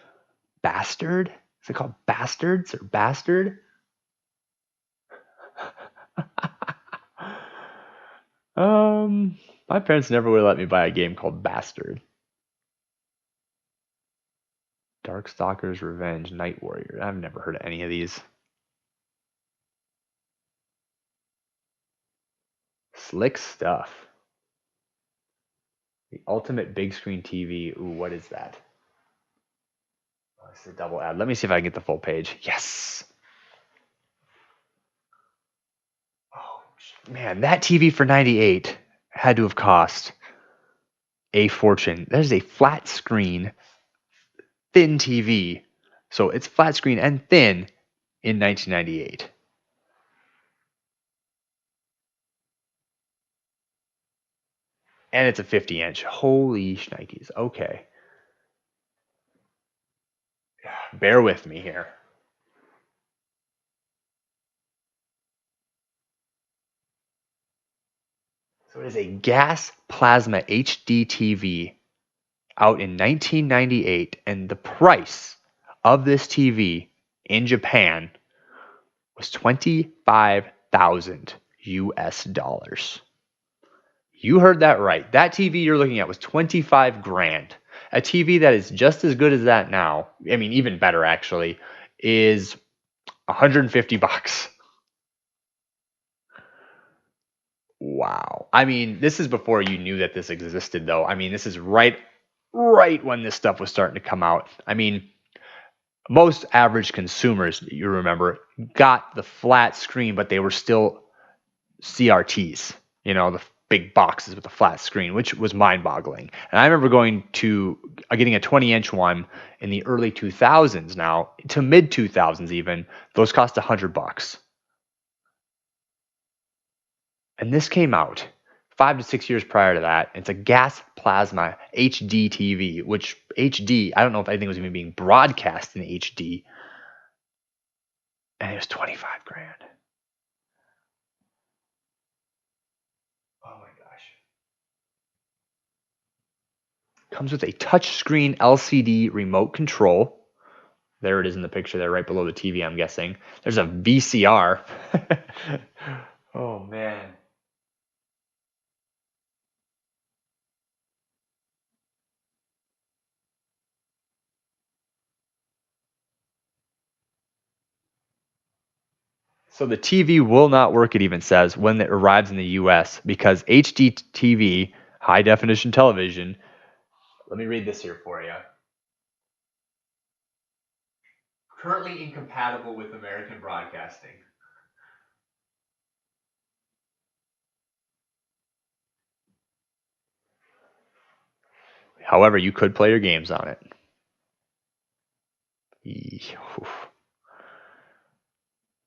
Bastard. Is it called Bastards or Bastard? My parents never would let me buy a game called Bastard. Darkstalkers Revenge, Night Warrior. I've never heard of any of these. Slick stuff. The ultimate big screen TV. Ooh, what is that? Oh, it's a double ad. Let me see if I can get the full page. Yes. Oh, man, that TV for 98 had to have cost a fortune. That is a flat screen, thin TV. So it's flat screen and thin in 1998. And it's a 50-inch. Holy shnikes. Okay. Bear with me here. So it is a gas plasma HD TV out in 1998, and the price of this TV in Japan was 25,000 US dollars. You heard that right. That TV you're looking at was 25 grand. A TV that is just as good as that now, I mean even better actually, is 150 bucks. Wow. I mean, this is before you knew that this existed though. I mean, this is right when this stuff was starting to come out. I mean, most average consumers, you remember, got the flat screen, but they were still CRTs, the big boxes with the flat screen, which was mind-boggling. And I remember getting a 20-inch one in the early 2000s now, to mid 2000s even. Those cost $100. And this came out 5 to 6 years prior to that. It's a gas plasma HD TV, which HD, I don't know if anything was even being broadcast in HD. And it was 25 grand. Oh my gosh. Comes with a touchscreen LCD remote control. There it is in the picture there, right below the TV, I'm guessing. There's a VCR. Oh man. So the TV will not work, it even says, when it arrives in the US because HD TV, high definition television, let me read this here for you. Currently incompatible with American broadcasting. However, you could play your games on it.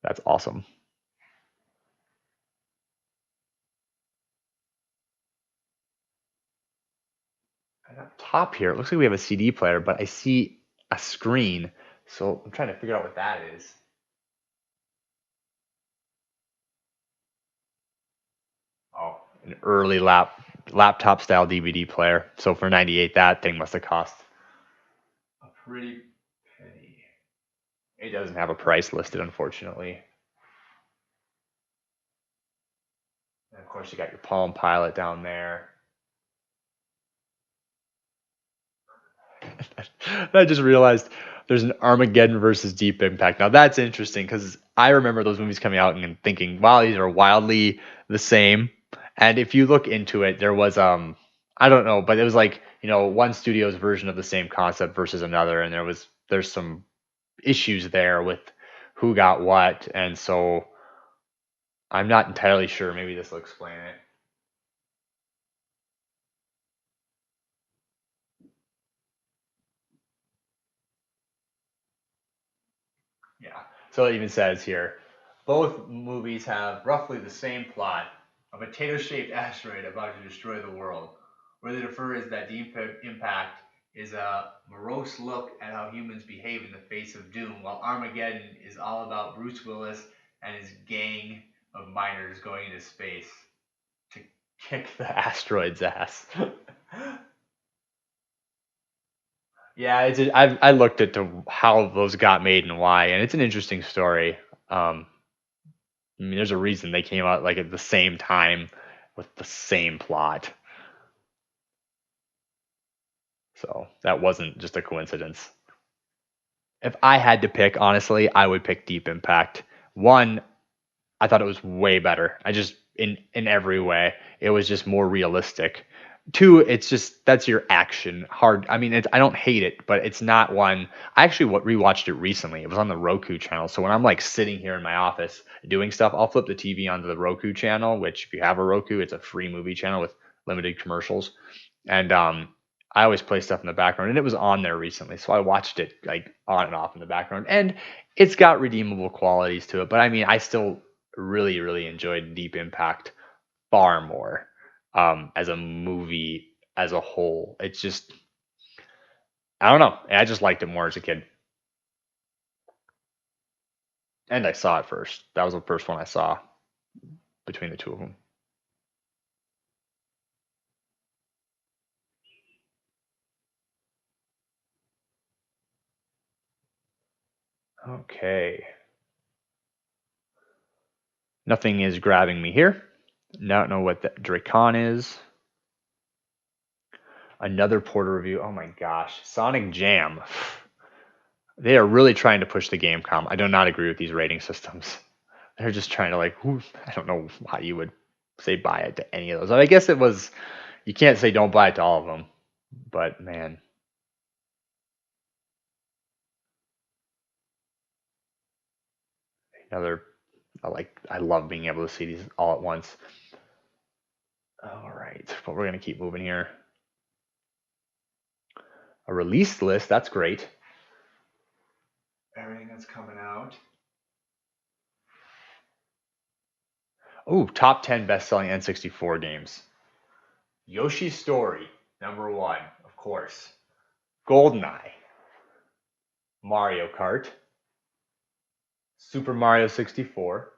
That's awesome. And up top here, it looks like we have a CD player, but I see a screen. So I'm trying to figure out what that is. Oh, an early laptop style DVD player. So for 98, that thing must have cost a pretty penny. It doesn't have a price listed, unfortunately. And of course, you got your Palm Pilot down there. I just realized there's an Armageddon versus Deep Impact. Now that's interesting because I remember those movies coming out and thinking, wow, these are wildly the same. And if you look into it, there was I don't know, but it was like, one studio's version of the same concept versus another, and there's some issues there with who got what, and so I'm not entirely sure. Maybe this will explain it. Yeah. So it even says here, both movies have roughly the same plot: a potato-shaped asteroid about to destroy the world. Where they differ is that Deep Impact is a morose look at how humans behave in the face of doom, while Armageddon is all about Bruce Willis and his gang of miners going into space to kick the asteroid's ass. Yeah, I looked into how those got made and why, and it's an interesting story. I mean, there's a reason they came out like at the same time with the same plot. So that wasn't just a coincidence. If I had to pick, honestly, I would pick Deep Impact. One, I thought it was way better. I just in every way, it was just more realistic. Two, it's just that's your action hard. I mean, I don't hate it, but it's not one. I actually rewatched it recently. It was on the Roku channel. So when I'm like sitting here in my office doing stuff, I'll flip the TV onto the Roku channel. Which, if you have a Roku, it's a free movie channel with limited commercials. And I always play stuff in the background, and it was on there recently, so I watched it like on and off in the background, and it's got redeemable qualities to it. But I mean, I still really, really enjoyed Deep Impact far more as a movie as a whole. It's just, I don't know. I just liked it more as a kid, and I saw it first. That was the first one I saw between the two of them. Okay, nothing is grabbing me here. Don't know what that Dracon is. Another Porter review. Oh my gosh, Sonic Jam. They are really trying to push the Gamecom. I do not agree with these rating systems. They're just trying to like, I don't know why you would say buy it to any of those. I guess it was, you can't say don't buy it to all of them, but man, another, I love being able to see these all at once. All right, but we're gonna keep moving here. A release list, that's great. Everything that's coming out. Oh, top 10 best-selling N64 games. Yoshi's Story, number one, of course. GoldenEye, Mario Kart, Super Mario 64,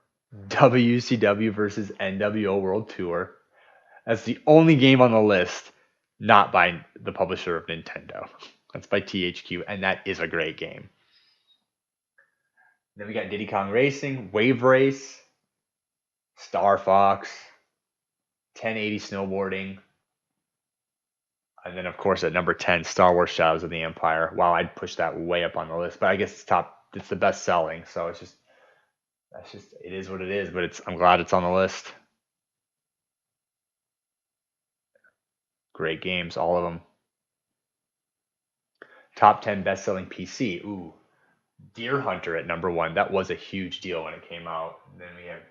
WCW versus NWO World Tour. That's the only game on the list not by the publisher of Nintendo. That's by THQ, and that is a great game. Then we got Diddy Kong Racing, Wave Race, Star Fox, 1080 Snowboarding, and then of course at number 10, Star Wars Shadows of the Empire. Wow, I'd push that way up on the list, but I guess it's the best selling, so it is what it is, but I'm glad it's on the list. Great games, all of them. Top 10 best-selling PC. Ooh, Deer Hunter at number one. That was a huge deal when it came out. And then we have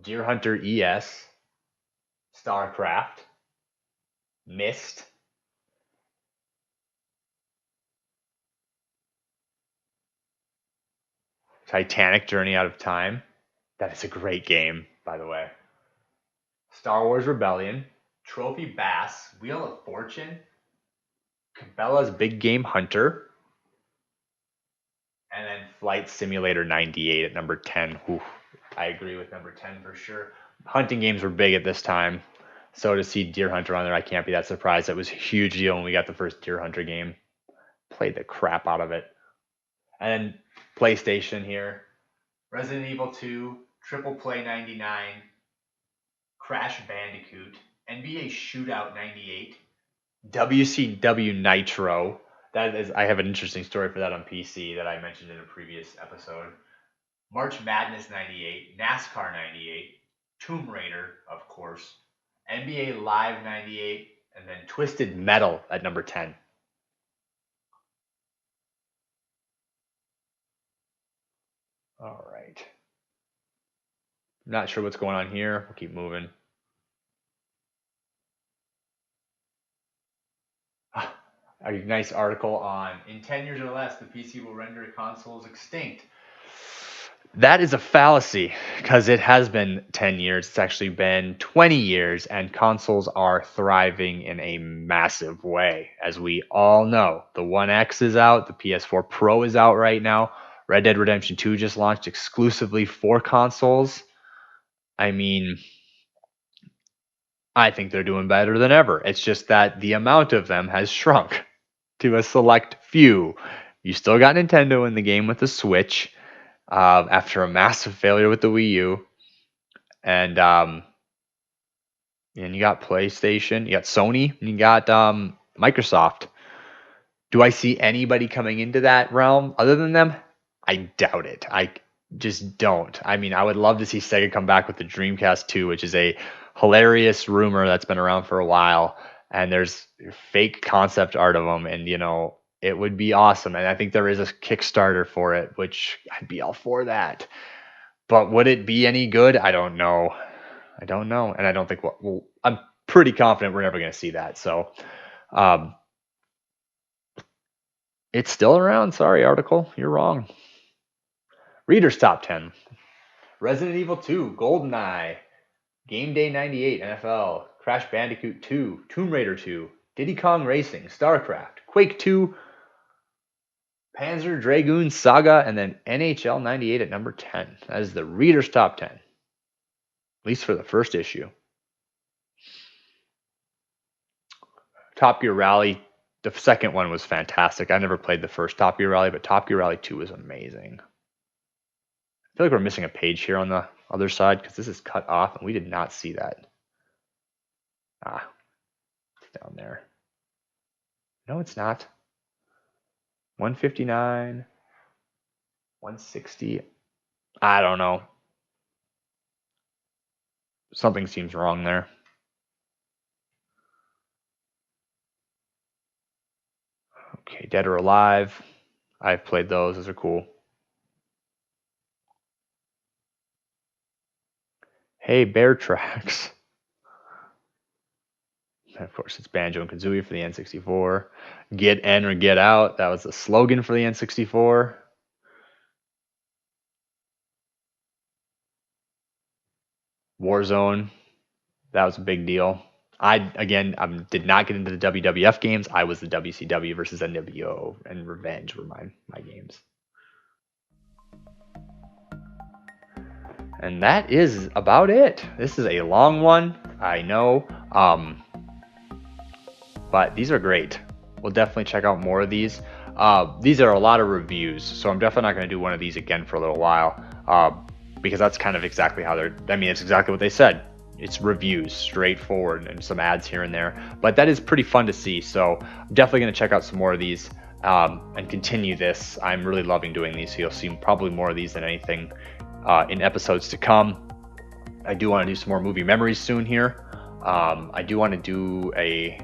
Deer Hunter ES, StarCraft, Myst, Titanic Journey Out of Time. That is a great game, by the way. Star Wars Rebellion, Trophy Bass, Wheel of Fortune, Cabela's Big Game Hunter, and then Flight Simulator 98 at number 10. Ooh, I agree with number 10 for sure. Hunting games were big at this time. So to see Deer Hunter on there, I can't be that surprised. It was a huge deal when we got the first Deer Hunter game. Played the crap out of it. And then PlayStation here. Resident Evil 2, Triple Play 99, Crash Bandicoot, NBA Shootout 98, WCW Nitro. That is, I have an interesting story for that on PC that I mentioned in a previous episode. March Madness 98, NASCAR 98, Tomb Raider, of course, NBA Live 98, and then Twisted Metal at number 10. All right. Not sure what's going on here. We'll keep moving. A nice article on in 10 years or less, the PC will render consoles extinct. That is a fallacy because it has been 10 years. It's actually been 20 years, and consoles are thriving in a massive way. As we all know, the One X is out, the PS4 Pro is out right now. Red Dead Redemption 2 just launched exclusively for consoles. I mean, I think they're doing better than ever. It's just that the amount of them has shrunk to a select few. You still got Nintendo in the game with the Switch after a massive failure with the Wii U. And you got PlayStation, you got Sony, and you got Microsoft. Do I see anybody coming into that realm other than them? I doubt it. I just don't. I mean, I would love to see Sega come back with the Dreamcast 2, which is a hilarious rumor that's been around for a while. And there's fake concept art of them. And, it would be awesome. And I think there is a Kickstarter for it, which I'd be all for that. But would it be any good? I don't know. And I don't think I'm pretty confident we're never going to see that. So it's still around. Sorry, article. You're wrong. Reader's Top 10. Resident Evil 2, GoldenEye, Game Day 98, NFL, Crash Bandicoot 2, Tomb Raider 2, Diddy Kong Racing, StarCraft, Quake 2, Panzer Dragoon Saga, and then NHL 98 at number 10. That is the Reader's Top 10. At least for the first issue. Top Gear Rally, the second one was fantastic. I never played the first Top Gear Rally, but Top Gear Rally 2 was amazing. I feel like we're missing a page here on the other side because this is cut off and we did not see that. It's down there. No, it's not. 159, 160. I don't know. Something seems wrong there. Okay, Dead or Alive. I've played those. Those are cool. Hey, Bear Tracks. And of course, it's Banjo and Kazooie for the N64. Get in or get out. That was the slogan for the N64. Warzone. That was a big deal. I did not get into the WWF games. I was the WCW versus NWO and Revenge were my games. And that is about it. This is a long one, I know. But these are great. We'll definitely check out more of these. These are a lot of reviews, so I'm definitely not going to do one of these again for a little while because that's kind of exactly how it's exactly what they said. It's reviews, straightforward, and some ads here and there. But that is pretty fun to see, so I'm definitely going to check out some more of these and continue this. I'm really loving doing these, so you'll see probably more of these than anything in episodes to come. I do want to do some more movie memories soon here. I do want to do a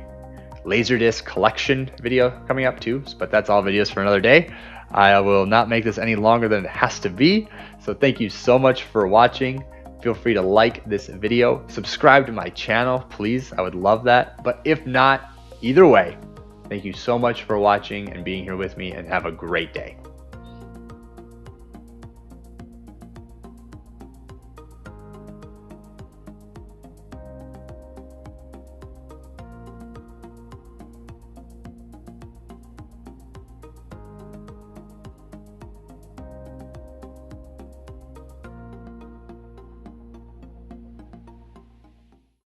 Laserdisc collection video coming up too, but that's all videos for another day. I will not make this any longer than it has to be. So thank you so much for watching. Feel free to like this video, subscribe to my channel, please. I would love that. But if not, either way, thank you so much for watching and being here with me, and have a great day.